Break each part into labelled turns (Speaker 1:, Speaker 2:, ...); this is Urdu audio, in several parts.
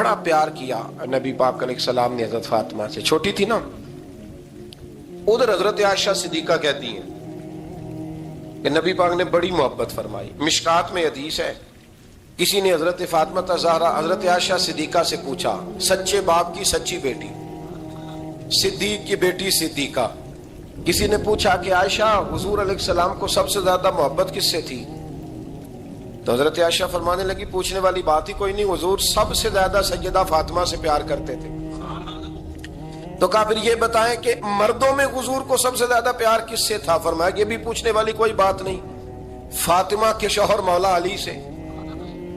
Speaker 1: بڑا پیار کیا نبی پاک علیہ السلام نے حضرت فاطمہ سے، چھوٹی تھی نا۔ ادھر حضرت عائشہ صدیقہ کہتی ہیں کہ نبی پاک نے بڑی محبت فرمائی۔ مشکات میں حدیث ہے، کسی نے حضرت فاطمہ زہرا حضرت عائشہ صدیقہ سے پوچھا، سچے باپ کی سچی بیٹی، صدیق کی بیٹی صدیقہ، کسی نے پوچھا کہ عائشہ حضور علیہ السلام کو سب سے زیادہ محبت کس سے تھی؟ تو حضرت عائشہ فرمانے لگی پوچھنے والی بات ہی کوئی نہیں، حضور سب سے زیادہ سیدہ فاطمہ سے پیار کرتے تھے۔ تو کہا پھر یہ بتائیں کہ مردوں میں حضور کو سب سے زیادہ پیار کس سے تھا؟ فرمایا یہ بھی پوچھنے والی کوئی بات نہیں، فاطمہ کے شوہر مولا علی سے۔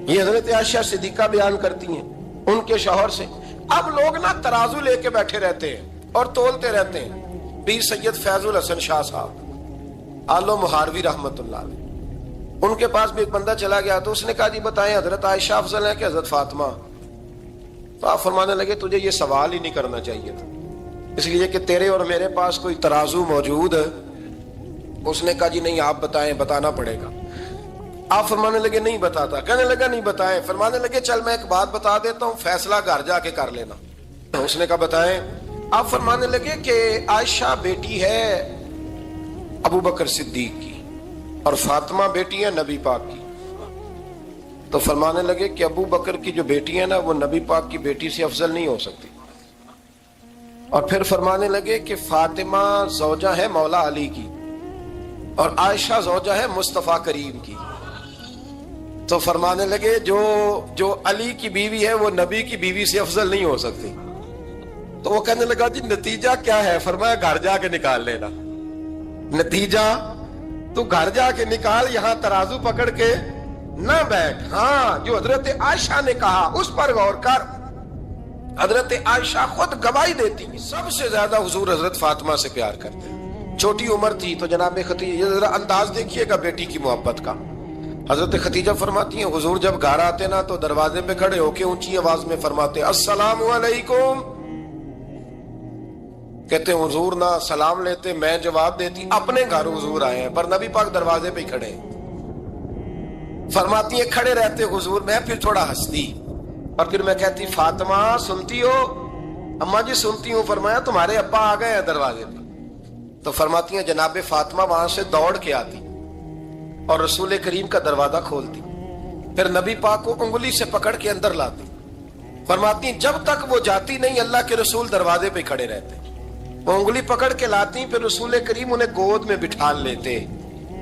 Speaker 1: یہ حضرت عائشہ صدیقہ بیان کرتی ہیں ان کے شوہر سے۔ اب لوگ نا ترازو لے کے بیٹھے رہتے ہیں اور تولتے رہتے ہیں۔ پیر سید فیض الحسن شاہ صاحب آلو مہاروی رحمت اللہ علیہ، ان کے پاس بھی ایک بندہ چلا گیا تو اس نے کہا جی بتائیں حضرت عائشہ افضل ہے کہ حضرت فاطمہ؟ تو آپ فرمانے لگے تجھے یہ سوال ہی نہیں کرنا چاہیے تھا، اس لیے کہ تیرے اور میرے پاس کوئی ترازو موجود ہے۔ اس نے کہا جی نہیں آپ بتائیں، بتانا پڑے گا۔ آپ فرمانے لگے نہیں بتاتا، کہنے لگا نہیں بتائیں، فرمانے لگے چل میں ایک بات بتا دیتا ہوں، فیصلہ گھر جا کے کر لینا۔ اس نے کہا بتائیں۔ آپ فرمانے لگے کہ عائشہ بیٹی ہے ابو بکر صدیق کی اور فاطمہ بیٹی ہے نبی پاک کی۔ تو فرمانے لگے کہ ابو بکر کی جو بیٹی ہے نا وہ نبی پاک کی بیٹی سے افضل نہیں ہو سکتی۔ اور پھر فرمانے لگے کہ فاطمہ زوجہ ہے مولا علی کی اور عائشہ زوجہ ہے مصطفیٰ کریم کی۔ تو فرمانے لگے جو علی کی بیوی ہے وہ نبی کی بیوی سے افضل نہیں ہو سکتی۔ تو وہ کہنے لگا جی نتیجہ کیا ہے؟ فرمایا گھر جا کے نکال لینا، نتیجہ تو گھر جا کے نکال، یہاں ترازو پکڑ کے نہ بیٹھ۔ ہاں جو حضرت عائشہ نے کہا اس پر غور کر۔ حضرت عائشہ خود گواہی دیتی سب سے زیادہ حضور حضرت فاطمہ سے پیار کرتے ہیں۔ چھوٹی عمر تھی تو جناب خدیجہ، ذرا انداز دیکھیے گا بیٹی کی محبت کا۔ حضرت خدیجہ فرماتی ہیں حضور جب گھر آتے نا تو دروازے پہ کھڑے ہو کے اونچی آواز میں فرماتے السلام علیکم۔ کہتے ہیں حضور نہ سلام لیتے، میں جواب دیتی، اپنے گھر حضور آئے ہیں پر نبی پاک دروازے پہ ہی کھڑے ہیں۔ فرماتی ہیں کھڑے رہتے حضور، میں پھر تھوڑا ہنستی اور پھر میں کہتی فاطمہ سنتی ہو؟ اماں جی سنتی ہوں۔ فرمایا تمہارے ابا آ گئے ہیں دروازے پہ۔ تو فرماتی ہیں جناب فاطمہ وہاں سے دوڑ کے آتی اور رسول کریم کا دروازہ کھولتی، پھر نبی پاک کو انگلی سے پکڑ کے اندر لاتی۔ فرماتی ہیں جب تک وہ جاتی نہیں اللہ کے رسول دروازے پہ کھڑے رہتے، وہ انگلی پکڑ کے لاتی، پھر رسول کریم انہیں گود میں بٹھا لیتے۔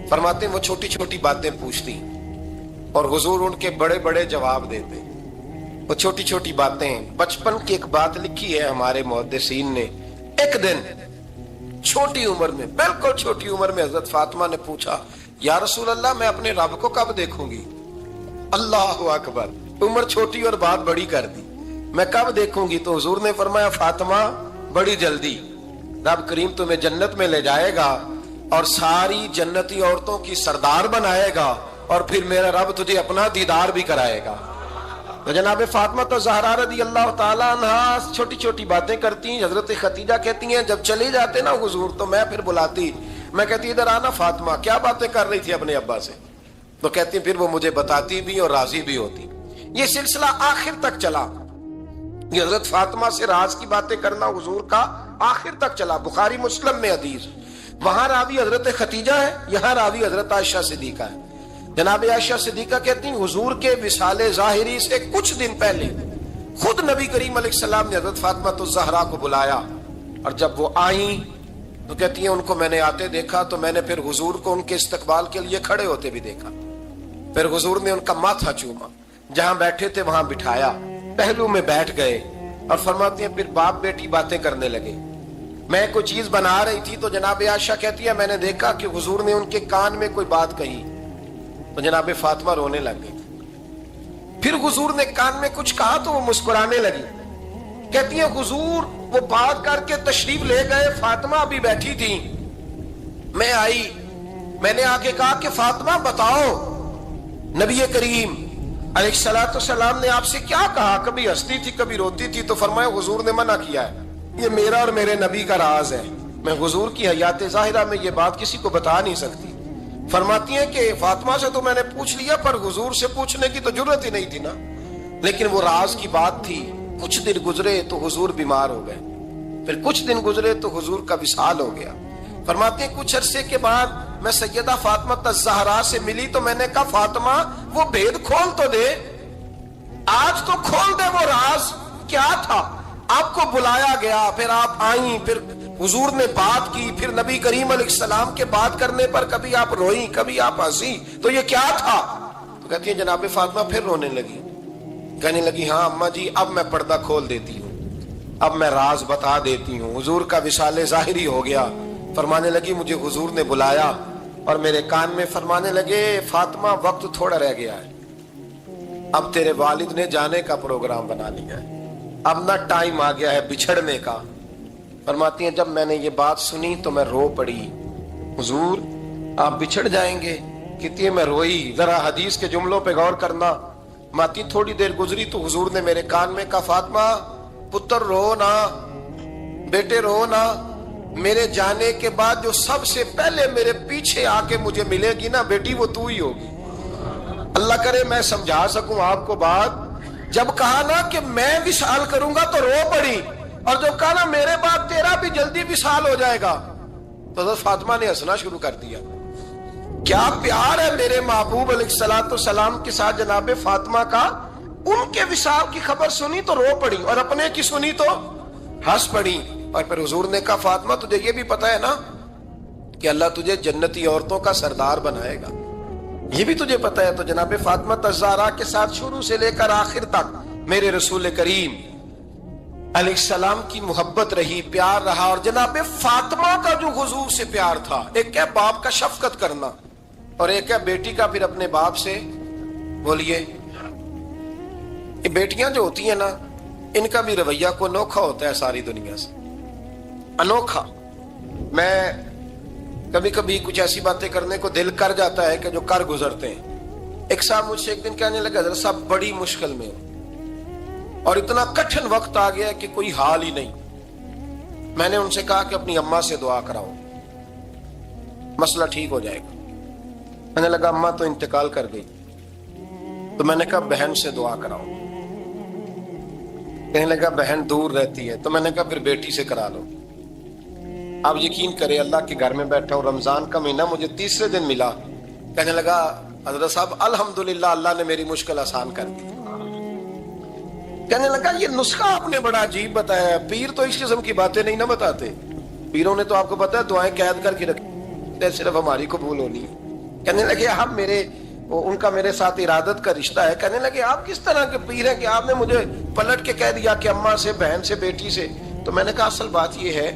Speaker 1: فرماتے ہیں وہ چھوٹی چھوٹی باتیں پوچھتی اور حضور ان کے بڑے بڑے جواب دیتے۔ وہ چھوٹی چھوٹی باتیں، بچپن کی ایک بات لکھی ہے ہمارے محدثین نے، ایک دن چھوٹی عمر میں، بالکل چھوٹی عمر میں حضرت فاطمہ نے پوچھا یا رسول اللہ میں اپنے رب کو کب دیکھوں گی؟ اللہ اکبر، عمر چھوٹی اور بات بڑی کر دی، میں کب دیکھوں گی؟ تو حضور نے فرمایا فاطمہ بڑی جلدی، رب کریم تمہیں جنت میں لے جائے گا اور ساری جنتی عورتوں کی سردار بنائے گا اور پھر میرا رب تجھے اپنا دیدار بھی کرائے گا۔ تو جناب فاطمہ تو زہرا رضی اللہ تعالیٰ عنہا چھوٹی چھوٹی باتیں کرتی ہیں۔ حضرت خدیجہ کہتی ہیں جب چلی جاتے نا حضور تو میں پھر بلاتی، میں کہتی ادھر آنا فاطمہ، کیا باتیں کر رہی تھی اپنے ابا سے؟ تو کہتی پھر وہ مجھے بتاتی بھی اور راضی بھی ہوتی۔ یہ سلسلہ آخر تک چلا، یہ حضرت فاطمہ سے راز کی باتیں کرنا حضور کا آخر تک چلا۔ بخاری مسلم میں حدیث، وہاں راوی حضرت خدیجہ ہے، یہاں راوی حضرت عائشہ صدیقہ ہے۔ جناب عائشہ صدیقہ کہتی ہیں حضور کے وصال ظاہری سے کچھ دن پہلے خود نبی کریم علیہ السلام نے حضرت فاطمہ الزہرا کو بلایا، اور جب وہ آئیں تو کہتی ہیں ان کو میں نے آتے دیکھا تو میں نے پھر حضور کو ان کے استقبال کے لیے کھڑے ہوتے بھی دیکھا، پھر حضور نے ان کا ماتھا چوما، جہاں بیٹھے تھے وہاں بٹھایا، پہلو میں بیٹھ گئے اور فرماتی ہیں پھر باپ بیٹی باتیں کرنے لگے۔ میں کوئی چیز بنا رہی تھی تو جناب عائشہ کہتی ہے میں نے دیکھا کہ حضور نے ان کے کان میں کوئی بات کہی تو جناب فاطمہ رونے لگ گئی، پھر حضور نے کان میں کچھ کہا تو وہ مسکرانے لگی۔ کہتی ہیں حضور وہ بات کر کے تشریف لے گئے، فاطمہ ابھی بیٹھی تھی، میں آئی، میں نے آ کے کہا کہ فاطمہ بتاؤ نبی کریم علیہ الصلوۃ والسلام نے آپ سے کیا کہا؟ کبھی ہنستی تھی کبھی روتی تھی، تو فرمایا حضور نے منع کیا ہے، یہ میرا اور میرے نبی کا راز ہے، میں حضور کی حیات ظاہرہ میں یہ بات کسی کو بتا نہیں سکتی۔ فرماتی ہیں کہ فاطمہ سے تو میں نے پوچھ لیا پر حضور سے پوچھنے کی تو جرت ہی نہیں تھی نا۔ لیکن وہ راز کی بات تھی. کچھ دن گزرے تو حضور بیمار ہو گئے, پھر کچھ دن گزرے تو حضور کا وصال ہو گیا. فرماتے ہیں کچھ عرصے کے بعد میں سیدہ فاطمہ الزہرا سے ملی تو میں نے کہا فاطمہ وہ بھید کھول تو دے, آج تو کھول دے وہ راز کیا تھا. آپ کو بلایا گیا, پھر آپ آئیں, پھر حضور نے بات کی, پھر نبی کریم علیہ السلام کے بات کرنے پر کبھی آپ روئیں کبھی آپ ہنسی, تو یہ کیا تھا؟ تو کہتی ہیں جناب فاطمہ پھر رونے لگی, کہنے لگی ہاں اماں جی اب میں پردہ کھول دیتی ہوں, اب میں راز بتا دیتی ہوں. حضور کا وصال ظاہری ہو گیا. فرمانے لگی مجھے حضور نے بلایا اور میرے کان میں فرمانے لگے فاطمہ وقت تھوڑا رہ گیا ہے, اب تیرے والد نے جانے کا پروگرام بنا لیا ہے, اب نہ ٹائم آ گیا ہے بچھڑنے کا. فرماتی ہیں جب میں نے یہ بات سنی تو میں رو پڑی, حضور آپ بچھڑ جائیں گے؟ کہتی ہے میں روئی. ذرا حدیث کے جملوں پہ غور کرنا. ماتی تھوڑی دیر گزری تو حضور نے میرے کان میں کہا فاطمہ پتر رو نہ, بیٹے رو نہ, میرے جانے کے بعد جو سب سے پہلے میرے پیچھے آ کے مجھے ملے گی نا بیٹی وہ تو ہی ہوگی. اللہ کرے میں سمجھا سکوں آپ کو بات. جب کہا نا کہ میں وصال کروں گا تو رو پڑی, اور جب کہا نا میرے بعد تیرا بھی جلدی وصال ہو جائے گا تو حضرت فاطمہ نے ہنسنا شروع کر دیا. کیا پیار ہے میرے محبوب علیہ الصلوۃ والسلام کے ساتھ جناب فاطمہ کا. ان کے وصال کی خبر سنی تو رو پڑی اور اپنے کی سنی تو ہنس پڑی. اور پھر حضور نے کہا فاطمہ تجھے یہ بھی پتا ہے نا کہ اللہ تجھے جنتی عورتوں کا سردار بنائے گا, یہ بھی تجھے پتا ہے. تو جناب فاطمہ الزہرا کے ساتھ شروع سے لے کر آخر تک میرے رسول کریم علیہ السلام کی محبت رہی, پیار رہا. اور جناب فاطمہ کا جو حضور سے پیار تھا, ایک ہے باپ کا شفقت کرنا اور ایک ہے بیٹی کا پھر اپنے باپ سے. بولیے یہ بیٹیاں جو ہوتی ہیں نا ان کا بھی رویہ کو انوکھا ہوتا ہے ساری دنیا سے, انوکھا. میں کبھی کبھی کچھ ایسی باتیں کرنے کو دل کر جاتا ہے کہ جو کر گزرتے ہیں. ایک صاحب مجھ سے ایک دن کہنے لگا حضرت صاحب بڑی مشکل میں ہوں اور اتنا کٹھن وقت آ گیا کہ کوئی حال ہی نہیں. میں نے ان سے کہا کہ اپنی اماں سے دعا کراؤ, مسئلہ ٹھیک ہو جائے گا. میں نے لگا اماں تو انتقال کر گئی, تو میں نے کہا بہن سے دعا کراؤ. کہنے لگا بہن دور رہتی ہے. تو میں نے کہا پھر بیٹی سے کرا لو. آپ یقین کریں اللہ کے گھر میں بیٹھا ہوں, رمضان کا مہینہ مجھے تیسرے دن ملا. کہنے لگا حضرت صاحب الحمدللہ اللہ نے میری مشکل آسان کر دی. کہنے لگا یہ نسخہ آپ نے بڑا عجیب بتایا, پیر تو اس قسم کی باتیں نہیں نہ بتاتے. پیروں نے تو آپ کو پتا ہے دعائیں قید کر کے رکھی, صرف ہماری قبول ہونی ہے. کہنے لگے ہم ان کا میرے ساتھ ارادت کا رشتہ ہے. کہنے لگے آپ کس طرح کے پیر ہیں کہ آپ نے مجھے پلٹ کے کہہ دیا کہ اماں سے, بہن سے, بیٹی سے. تو میں نے کہا اصل بات یہ ہے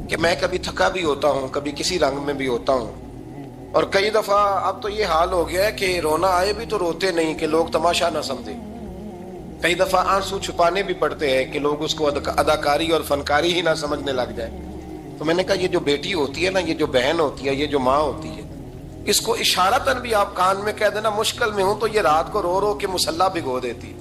Speaker 1: کہ میں کبھی تھکا بھی ہوتا ہوں, کبھی کسی رنگ میں بھی ہوتا ہوں, اور کئی دفعہ اب تو یہ حال ہو گیا ہے کہ رونا آئے بھی تو روتے نہیں کہ لوگ تماشا نہ سمجھیں. کئی دفعہ آنسو چھپانے بھی پڑتے ہیں کہ لوگ اس کو اداکاری اور فنکاری ہی نہ سمجھنے لگ جائے. تو میں نے کہا یہ جو بیٹی ہوتی ہے نا, یہ جو بہن ہوتی ہے, یہ جو ماں ہوتی ہے, اس کو اشارتاً بھی آپ کان میں کہہ دینا مشکل میں ہوں تو یہ رات کو رو رو کے مصلی بھگو دیتی.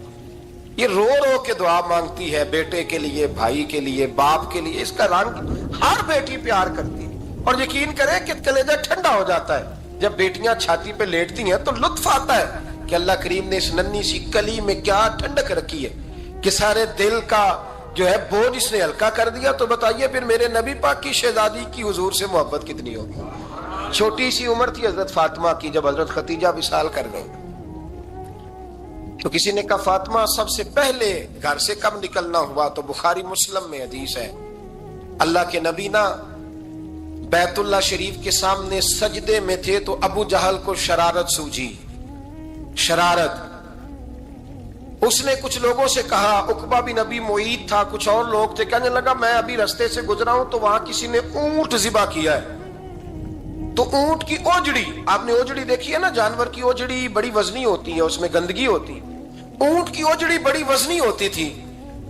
Speaker 1: یہ رو رو کے دعا مانگتی ہے بیٹے کے لیے, بھائی کے لیے, باپ کے لیے. اس کا رنگ ہر بیٹی پیار کرتی ہے. اور یقین کرے کہ کلیجہ ٹھنڈا ہو جاتا ہے جب بیٹیاں چھاتی پہ لیٹتی ہیں تو لطف آتا ہے کہ اللہ کریم نے اس ننھی سی کلی میں کیا ٹھنڈک رکھی ہے کہ سارے دل کا جو ہے بوجھ اس نے ہلکا کر دیا. تو بتائیے پھر میرے نبی پاک کی شہزادی کی حضور سے محبت کتنی ہوگی. چھوٹی سی عمر تھی حضرت فاطمہ کی جب حضرت خدیجہ وصال کر گئی. تو کسی نے کہا فاطمہ سب سے پہلے گھر سے کب نکلنا ہوا؟ تو بخاری مسلم میں حدیث ہے, اللہ کے نبی نا بیت اللہ شریف کے سامنے سجدے میں تھے تو ابو جہل کو شرارت سوجی. شرارت. اس نے کچھ لوگوں سے کہا, عقبہ بھی نبی معید تھا, کچھ اور لوگ تھے. کہنے لگا میں ابھی رستے سے گزرا ہوں تو وہاں کسی نے اونٹ ذبح کیا ہے. تو اونٹ کی اوجڑی, آپ نے اوجڑی دیکھی ہے نا, جانور کی اوجڑی بڑی وزنی ہوتی ہے, اس میں گندگی ہوتی. اونٹ کی اوجڑی بڑی وزنی ہوتی تھی.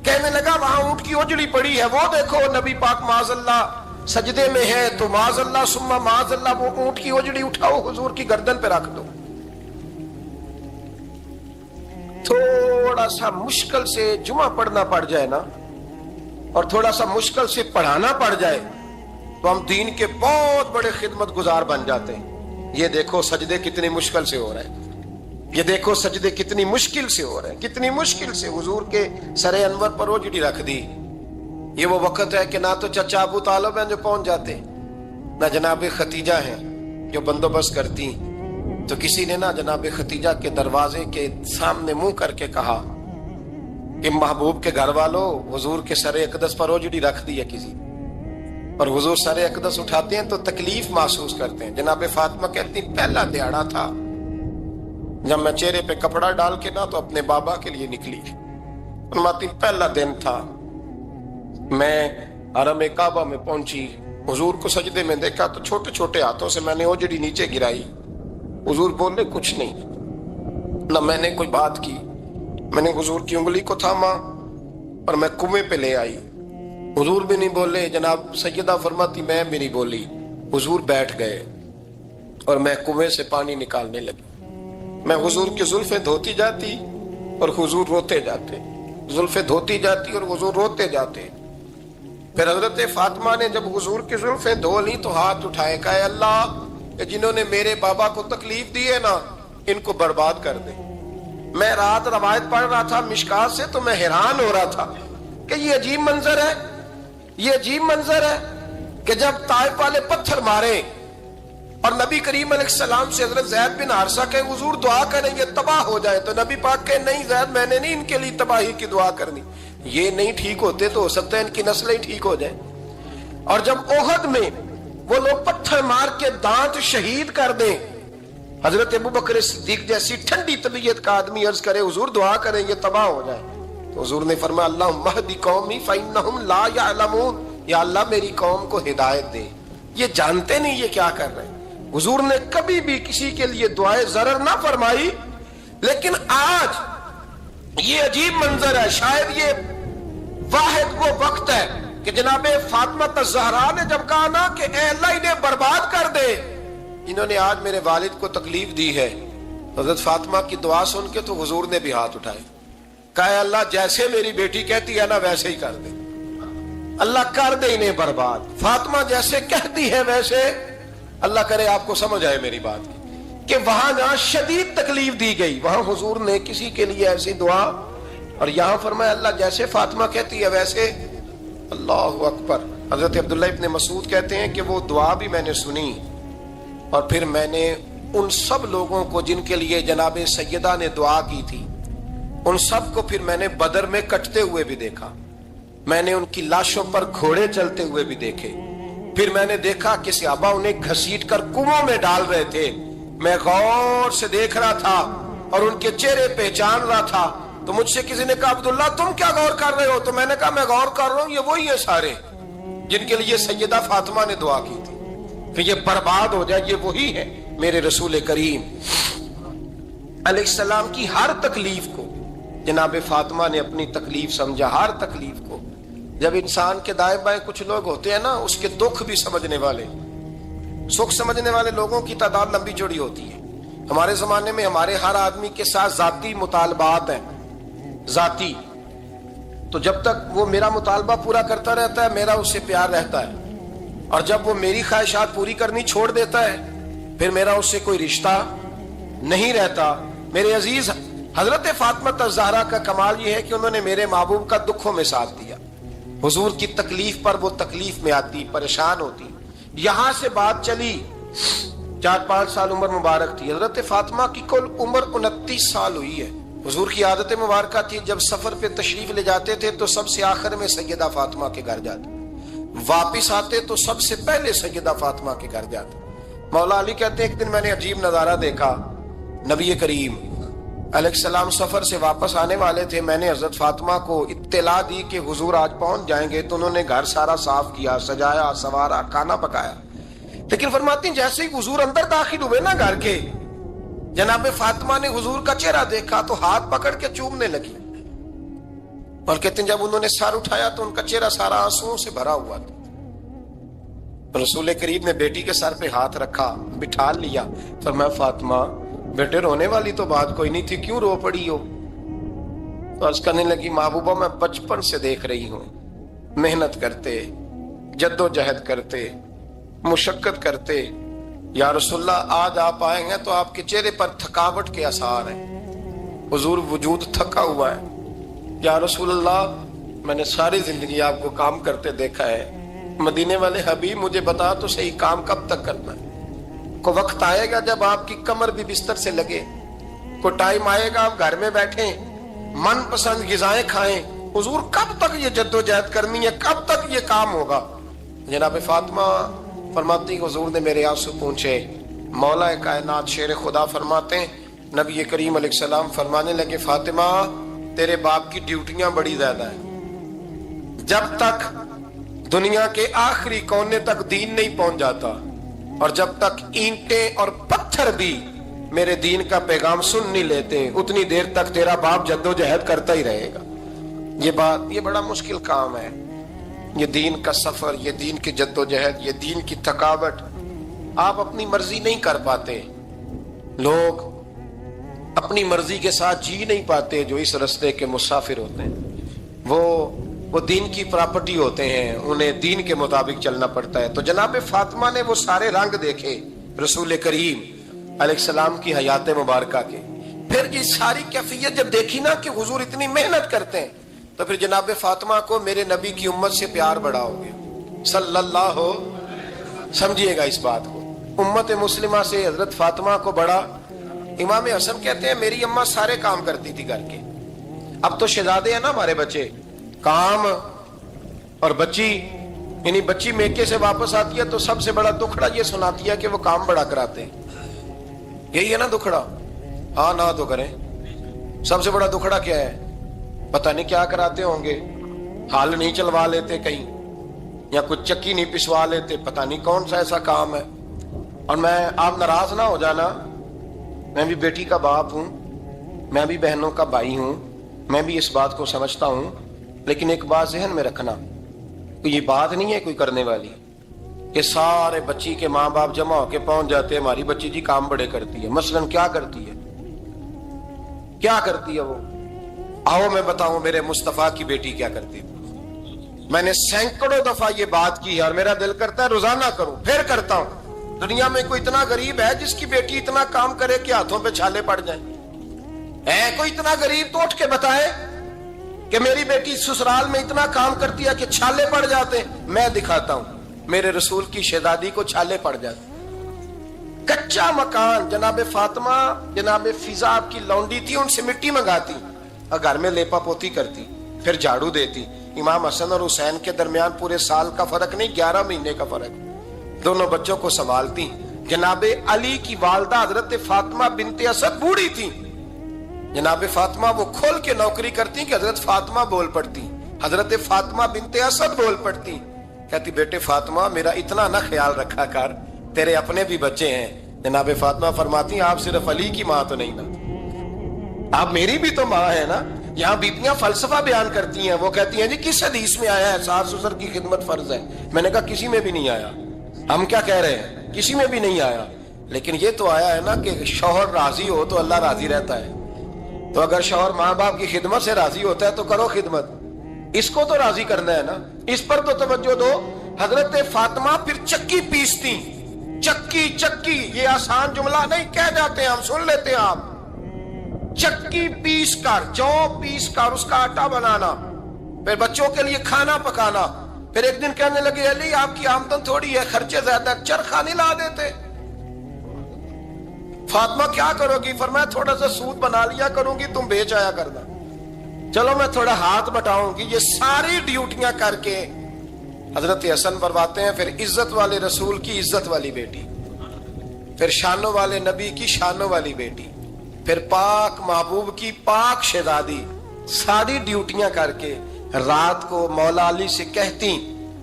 Speaker 1: کہنے لگا وہاں اونٹ کی اوجڑی پڑی ہے, وہ دیکھو نبی پاک معاذ اللہ سجدے میں ہے, تو معاذ اللہ ثم معاذ اللہ وہ اونٹ کی اوجڑی اٹھاؤ حضور کی گردن پہ رکھ دو. تھوڑا سا مشکل سے جمعہ پڑھنا پڑ جائے نا, اور تھوڑا سا مشکل سے پڑھانا پڑ جائے تو ہم دین کے بہت بڑے خدمت گزار بن جاتے ہیں. یہ دیکھو سجدے کتنی مشکل سے ہو رہے ہیں, یہ دیکھو سجدے کتنی مشکل سے ہو رہے ہیں، کتنی مشکل سے حضور کے سر انور پر اوجڑی رکھ دی۔ یہ وہ وقت ہے کہ نہ تو چچا ابو طالب ہیں جو پہنچ جاتے، نہ جناب ختیجہ ہیں جو بندوبست کرتی، تو کسی نے نہ جناب ختیجہ کے دروازے کے سامنے منہ کر کے کہا کہ محبوب کے گھر والوں حضور کے سر اقدس پر اوجڑی رکھ دی ہے کسی، اور حضور سر اقدس اٹھاتے ہیں تو تکلیف محسوس کرتے ہیں۔ جناب فاطمہ کہتی پہلا دیہڑا تھا جب میں چہرے پہ کپڑا ڈال کے نہ تو اپنے بابا کے لیے نکلی، فرماتی پہلا دن تھا، میں حرم کعبہ میں پہنچی، حضور کو سجدے میں دیکھا تو چھوٹے چھوٹے ہاتھوں سے میں نے اوجڑی نیچے گرائی، حضور بولے کچھ نہیں، نہ میں نے کوئی بات کی، میں نے حضور کی انگلی کو تھاما اور میں کنویں پہ لے آئی، حضور بھی نہیں بولے، جناب سیدہ فرماتی میں بھی نہیں بولی، حضور بیٹھ گئے اور میں کنویں سے پانی نکالنے لگی، میں حضور کی زلفیں دھوتی جاتی اور حضور روتے جاتے، زلفیں دھوتی جاتی اور حضور روتے جاتے۔ پھر حضرت فاطمہ نے جب حضور کی زلفیں دھو لی تو ہاتھ اٹھائے، کہا اے اللہ کہ جنہوں نے میرے بابا کو تکلیف دی ہے نا ان کو برباد کر دے۔ میں رات روایت پڑھ رہا تھا مشکات سے تو میں حیران ہو رہا تھا کہ یہ عجیب منظر ہے، یہ عجیب منظر ہے کہ جب طائف والے پتھر مارے اور نبی کریم علیہ السلام سے حضرت زید بن حارثہ کہ حضور دعا کریں یہ تباہ ہو جائے، تو نبی پاک کہ نہیں زید میں نے نہیں ان کے لیے تباہی کی دعا کرنی، یہ نہیں ٹھیک ہوتے تو ہو سکتا ہے ان کی نسلیں ٹھیک ہو جائیں۔ اور جب احد میں وہ لوگ پتھر مار کے دانت شہید کر دیں، حضرت ابوبکر صدیق جیسی ٹھنڈی طبیعت کا آدمی عرض کرے حضور دعا کریں یہ تباہ ہو جائے، تو حضور نے فرمایا اللہم اہد قومی فإنہم لا یعلمون، یا اللہ میری قوم کو ہدایت دے، یہ جانتے نہیں یہ کیا کر رہے ہیں۔ حضور نے کبھی بھی کسی کے لیے دعائے ضرر نہ فرمائی، لیکن آج یہ عجیب منظر ہے، شاید یہ واحد وہ وقت ہے کہ جناب فاطمہ الزہرا نے جب کہا نا کہ اے اللہ انہیں برباد کر دے، انہوں نے آج میرے والد کو تکلیف دی ہے، حضرت فاطمہ کی دعا سن کے تو حضور نے بھی ہاتھ اٹھائے، کہا اے اللہ جیسے میری بیٹی کہتی ہے نا ویسے ہی کر دے، اللہ کر دے انہیں برباد، فاطمہ جیسے کہتی ہے ویسے، اللہ کرے آپ کو سمجھ آئے میری بات کہ وہاں جہاں شدید تکلیف دی گئی وہاں حضور نے کسی کے لیے ایسی دعا، اور یہاں فرمایا اللہ جیسے فاطمہ کہتی ہے ویسے، اللہ اکبر۔ حضرت عبداللہ ابن مسعود کہتے ہیں کہ وہ دعا بھی میں نے سنی اور پھر میں نے ان سب لوگوں کو جن کے لیے جناب سیدہ نے دعا کی تھی ان سب کو پھر میں نے بدر میں کٹتے ہوئے بھی دیکھا، میں نے ان کی لاشوں پر گھوڑے چلتے ہوئے بھی دیکھے، پھر میں نے دیکھا کہ صحابہ انہیں گھسیٹ کر کنووں میں ڈال رہے تھے، میں غور سے دیکھ رہا تھا اور ان کے چہرے پہچان رہا تھا، تو مجھ سے کسی نے کہا عبداللہ تم کیا غور کر رہے ہو؟ تو میں نے کہا میں غور کر رہا ہوں یہ وہی ہیں سارے جن کے لیے سیدہ فاطمہ نے دعا کی تھی کہ یہ برباد ہو جائے، یہ وہی ہے میرے رسول کریم علیہ السلام کی ہر تکلیف کو جناب فاطمہ نے اپنی تکلیف سمجھا، ہر تکلیف کو۔ جب انسان کے دائیں بائیں کچھ لوگ ہوتے ہیں نا اس کے دکھ بھی سمجھنے والے، سکھ سمجھنے والے لوگوں کی تعداد لمبی چوڑی ہوتی ہے۔ ہمارے زمانے میں ہمارے ہر آدمی کے ساتھ ذاتی مطالبات ہیں، ذاتی، تو جب تک وہ میرا مطالبہ پورا کرتا رہتا ہے میرا اس سے پیار رہتا ہے، اور جب وہ میری خواہشات پوری کرنی چھوڑ دیتا ہے پھر میرا اس سے کوئی رشتہ نہیں رہتا۔ میرے عزیز حضرت فاطمہ الزہرا کا کمال یہ ہے کہ انہوں نے میرے محبوب کا دکھوں میں ساتھ دیا، حضور کی تکلیف پر وہ تکلیف میں آتی، پریشان ہوتی۔ یہاں سے بات چلی 4-5 سال عمر مبارک تھی، حضرت فاطمہ کی کل عمر 29 سال ہوئی ہے۔ حضور کی عادت مبارکہ تھی جب سفر پہ تشریف لے جاتے تھے تو سب سے آخر میں سیدہ فاطمہ کے گھر جاتے، واپس آتے تو سب سے پہلے سیدہ فاطمہ کے گھر جاتے۔ مولا علی کہتے ہیں ایک دن میں نے عجیب نظارہ دیکھا، نبی کریم علیہ السلام سفر سے واپس آنے والے تھے، میں نے حضرت فاطمہ کو اطلاع دی کہ حضور آج پہنچ جائیں گے، تو انہوں نے گھر سارا صاف کیا، سجایا، سوارا، کھانا پکایا، لیکن فرماتی ہیں جیسے ہی حضور اندر داخل ہوئے نا گھر کے، جناب فاطمہ نے حضور کا چہرہ دیکھا تو ہاتھ پکڑ کے چومنے لگی، اور کہتے ہیں جب انہوں نے سر اٹھایا تو ان کا چہرہ سارا آنسوؤں سے بھرا ہوا تھا۔ رسول کریم نے بیٹی کے سر پہ ہاتھ رکھا، بٹھا لیا، فرمایا فاطمہ بیٹے رونے والی تو بات کوئی نہیں تھی، کیوں رو پڑی ہو؟ تو عرض کرنے لگی محبوبہ میں بچپن سے دیکھ رہی ہوں محنت کرتے، جد و جہد کرتے، مشقت کرتے، یا رسول اللہ آج آپ آئے ہیں تو آپ کے چہرے پر تھکاوٹ کے آثار ہیں، حضور وجود تھکا ہوا ہے۔ یا رسول اللہ میں نے ساری زندگی آپ کو کام کرتے دیکھا ہے، مدینے والے حبیب مجھے بتا تو صحیح کام کب تک کرنا ہے؟ کوئی وقت آئے گا جب آپ کی کمر بھی بستر سے لگے، کوئی ٹائم آئے گا آپ گھر میں بیٹھیں من پسند غذائیں کھائیں، حضور کب تک یہ جدوجہد کرنی ہے، کب تک یہ کام ہوگا؟ جناب فاطمہ فرماتی حضور نے میرے آنسو پوچھے۔ مولا کائنات شیر خدا فرماتے ہیں نبی کریم علیہ السلام فرمانے لگے فاطمہ تیرے باپ کی ڈیوٹیاں بڑی زیادہ ہیں، جب تک دنیا کے آخری کونے تک دین نہیں پہنچ جاتا اور جب تک اینٹیں اور پتھر بھی میرے دین کا پیغام سن نہیں لیتے اتنی دیر تک تیرا باپ جدوجہد کرتا ہی رہے گا۔ یہ بڑا مشکل کام ہے، یہ دین کا سفر، یہ دین کی جدوجہد، یہ دین کی تھکاوٹ آپ اپنی مرضی نہیں کر پاتے۔ لوگ اپنی مرضی کے ساتھ جی نہیں پاتے جو اس رستے کے مسافر ہوتے ہیں، وہ دین کی پراپرٹی ہوتے ہیں، انہیں دین کے مطابق چلنا پڑتا ہے۔ تو جناب فاطمہ نے وہ سارے رنگ دیکھے رسول کریم علیہ السلام کی حیات مبارکہ کے، پھر یہ ساری کیفیت جب دیکھی نا کہ حضور اتنی محنت کرتے ہیں تو پھر جناب فاطمہ کو میرے نبی کی امت سے پیار بڑا ہو گیا صلی اللہ ہو۔ سمجھیے گا اس بات کو، امت مسلمہ سے حضرت فاطمہ کو بڑا۔ امام حسن کہتے ہیں میری اماں سارے کام کرتی تھی گھر کے، اب تو شہزادے ہیں نا ہمارے بچے، کام اور بچی، یعنی بچی میکے سے واپس آتی ہے تو سب سے بڑا دکھڑا یہ سناتی ہے کہ وہ کام بڑا کراتے ہیں۔ یہی ہے نا دکھڑا؟ ہاں نہ تو کریں، سب سے بڑا دکھڑا کیا ہے؟ پتہ نہیں کیا کراتے ہوں گے، ہال نہیں چلوا لیتے کہیں یا کچھ چکی نہیں پسوا لیتے، پتہ نہیں کون سا ایسا کام ہے۔ اور میں آپ ناراض نہ ہو جانا، میں بھی بیٹی کا باپ ہوں، میں بھی بہنوں کا بھائی ہوں، میں بھی اس بات کو سمجھتا ہوں، لیکن ایک بات ذہن میں رکھنا، یہ بات نہیں ہے کوئی کرنے والی کہ سارے بچی کے ماں باپ جمع ہو کے پہنچ جاتے ہیں ہماری بچی جی کام بڑے کرتی ہے۔ مثلاً کیا کرتی ہے؟ کیا کرتی ہے وہ؟ آؤ میں بتاؤں میرے مصطفیٰ کی بیٹی کیا کرتی تھی۔ میں نے سینکڑوں دفعہ یہ بات کی ہے اور میرا دل کرتا ہے روزانہ کروں، پھر کرتا ہوں۔ دنیا میں کوئی اتنا غریب ہے جس کی بیٹی اتنا کام کرے کہ ہاتھوں پہ چھالے پڑ جائیں؟ ہے کوئی اتنا غریب تو اٹھ کے بتائے کہ میری بیٹی سسرال میں اتنا کام کرتی ہے کہ چھالے پڑ جاتے ہیں؟ میں دکھاتا ہوں، میرے رسول کی شہزادی کو چھالے پڑ جاتے۔ کچا مکان، جناب فاطمہ جناب فضا آپ کی لونڈی تھی، ان سے مٹی منگاتی اور گھر میں لیپا پوتی کرتی، پھر جھاڑو دیتی۔ امام حسن اور حسین کے درمیان پورے سال کا فرق نہیں، 11 مہینے کا فرق، دونوں بچوں کو سنبھالتی۔ جناب علی کی والدہ حضرت فاطمہ بنت اسد بوڑھی تھی، جناب فاطمہ وہ کھول کے نوکری کرتی کہ حضرت فاطمہ بول پڑتی، حضرت فاطمہ بنت اسد بول پڑتی، کہتی بیٹے فاطمہ میرا اتنا نہ خیال رکھا کر، تیرے اپنے بھی بچے ہیں۔ جناب فاطمہ فرماتی آپ صرف علی کی ماں تو نہیں نا، آپ میری بھی تو ماں ہے نا۔ یہاں بیبیاں فلسفہ بیان کرتی ہیں، وہ کہتی ہیں جی کس حدیث میں آیا ہے ساس سسر کی خدمت فرض ہے؟ میں نے کہا کسی میں بھی نہیں آیا۔ ہم کیا کہہ رہے ہیں؟ کسی میں بھی نہیں آیا، لیکن یہ تو آیا ہے نا کہ شوہر راضی ہو تو اللہ راضی رہتا ہے۔ تو اگر شوہر ماں باپ کی خدمت سے راضی ہوتا ہے تو کرو خدمت، اس کو تو راضی کرنا ہے نا، اس پر تو توجہ دو۔ حضرت فاطمہ پھر چکی پیستی، چکی یہ آسان جملہ نہیں، کہہ جاتے ہیں ہم، سن لیتے ہیں آپ۔ چکی پیس کر، جو پیس کر اس کا آٹا بنانا، پھر بچوں کے لیے کھانا پکانا۔ پھر ایک دن کہنے لگے علی آپ کی آمدن تھوڑی ہے، خرچے زیادہ، چرخہ نہیں لا دیتے؟ فاطمہ کیا کرو گی؟ فرمایا تھوڑا سا سود بنا لیا کروں گی، تم بیچ آیا کرنا۔ چلو میں تھوڑا ہاتھ بٹاؤں گی۔ یہ ساری ڈیوٹیاں کر کے حضرت حسن فرماتے ہیں پھر عزت والے رسول کی عزت والی بیٹی، پھر شانوں والے نبی کی شانوں والی بیٹی، پھر پاک محبوب کی پاک شہزادی، ساری ڈیوٹیاں کر کے رات کو مولا علی سے کہتی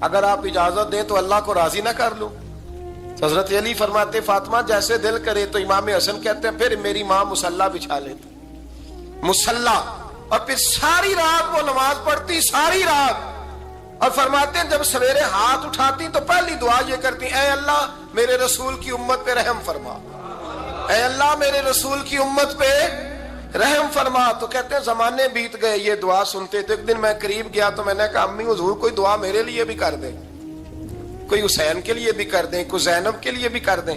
Speaker 1: اگر آپ اجازت دیں تو اللہ کو راضی نہ کر لوں؟ حضرت علی فرماتے فاطمہ جیسے دل کرے۔ تو امام حسن کہتے ہیں پھر میری ماں مصلی بچھا لیتی، مصلی، اور پھر ساری رات وہ نماز پڑھتی، ساری رات۔ اور فرماتے ہیں جب سویرے ہاتھ اٹھاتی تو پہلی دعا یہ کرتی اے اللہ میرے رسول کی امت پہ رحم فرما، اے اللہ میرے رسول کی امت پہ رحم فرما۔ تو کہتے ہیں زمانے بیت گئے یہ دعا سنتے تھے۔ ایک دن میں قریب گیا تو میں نے کہا امی حضور کوئی دعا میرے لیے بھی کر دیں، کوئی حسین کے لیے بھی کر دیں، کوئی زینب کے لیے بھی کر دیں۔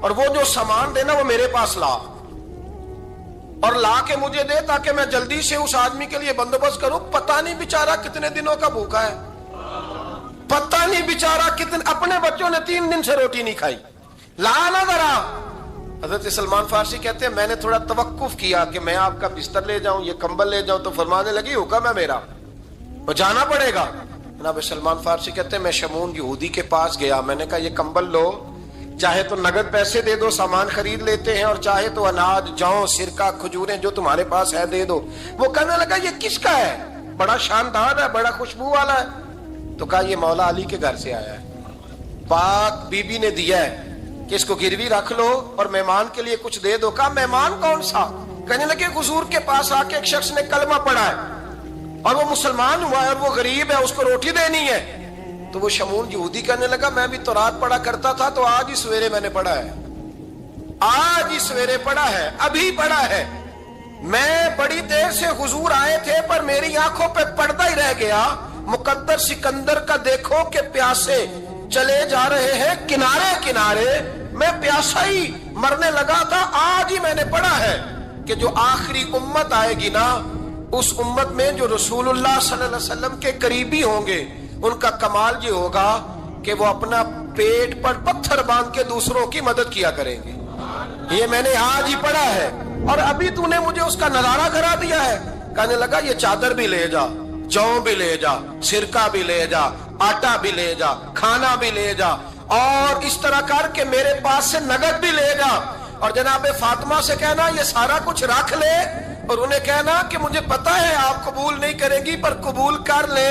Speaker 1: اور وہ جو سامان دینا وہ میرے پاس لا، اور لا کے مجھے دے تاکہ میں جلدی سے اس آدمی کے لیے بندوبست کروں. پتہ نہیں بیچارہ کتنے دنوں کا بھوکا ہے، پتہ نہیں بیچارہ کتنے، اپنے بچوں نے 3 دن سے روٹی نہیں کھائی. لا نہ ذرا. حضرت سلمان فارسی کہتے ہیں میں نے تھوڑا توقف کیا کہ میں آپ کا بستر لے جاؤں، یہ کمبل لے جاؤں، تو فرمانے لگی حکم ہے میرا، وہ جانا پڑے گا. جناب سلمان فارسی کہتے ہیں میں شمون یہودی کے پاس گیا، میں نے کہا یہ کمبل لو، چاہے تو نگد پیسے دے دو، سامان خرید لیتے ہیں، اور چاہے تو اناج، جوں، سرکہ، کھجوریں جو تمہارے پاس ہے دے دو. وہ کہنے لگا یہ کس کا ہے؟ بڑا شاندار ہے، بڑا خوشبو والا ہے. تو کہا یہ مولا علی کے گھر سے آیا ہے، پاک بی بی نے دیا ہے کہ اس کو گروی رکھ لو اور مہمان کے لیے کچھ دے دو. کہا مہمان کون سا؟ کہنے لگے حضور کے پاس آ کے ایک شخص نے کلمہ پڑھا ہے اور وہ مسلمان ہوا ہے اور وہ غریب ہے، اس کو روٹی دینی ہے. تو وہ شمون یہودی کہنے لگا میں بھی تو رات پڑھا کرتا تھا، تو آج ہی سویرے میں نے پڑھا ہے، آج ہی سویرے پڑھا ہے، ابھی پڑھا ہے. میں بڑی دیر سے حضور آئے تھے پر میری آنکھوں پہ پردہ ہی رہ گیا. مقدر سکندر کا دیکھو کہ پیاسے چلے جا رہے ہیں کنارے کنارے، میں پیاسا ہی مرنے لگا تھا. آج ہی میں نے پڑھا ہے کہ جو آخری امت آئے گی نا، اس امت میں جو رسول اللہ صلی اللہ علیہ وسلم کے قریبی ہوں گے، ان کا کمال یہ ہوگا کہ وہ اپنا پیٹ پر پتھر باندھ کے دوسروں کی مدد کیا کریں گے. یہ میں نے آج ہی پڑھا ہے اور ابھی تو نے مجھے اس کا نظارہ کرا دیا ہے. کہنے لگا یہ چادر بھی لے جا، جوں بھی لے جا، سرکہ بھی لے جا، آٹا بھی لے جا، کھانا بھی لے جا، اور اس طرح کر کے میرے پاس سے نگد بھی لے جا. اور جناب فاطمہ سے کہنا یہ سارا کچھ رکھ لے، اور انہیں کہنا کہ مجھے پتا ہے آپ قبول نہیں کریں گی پر قبول کر لے،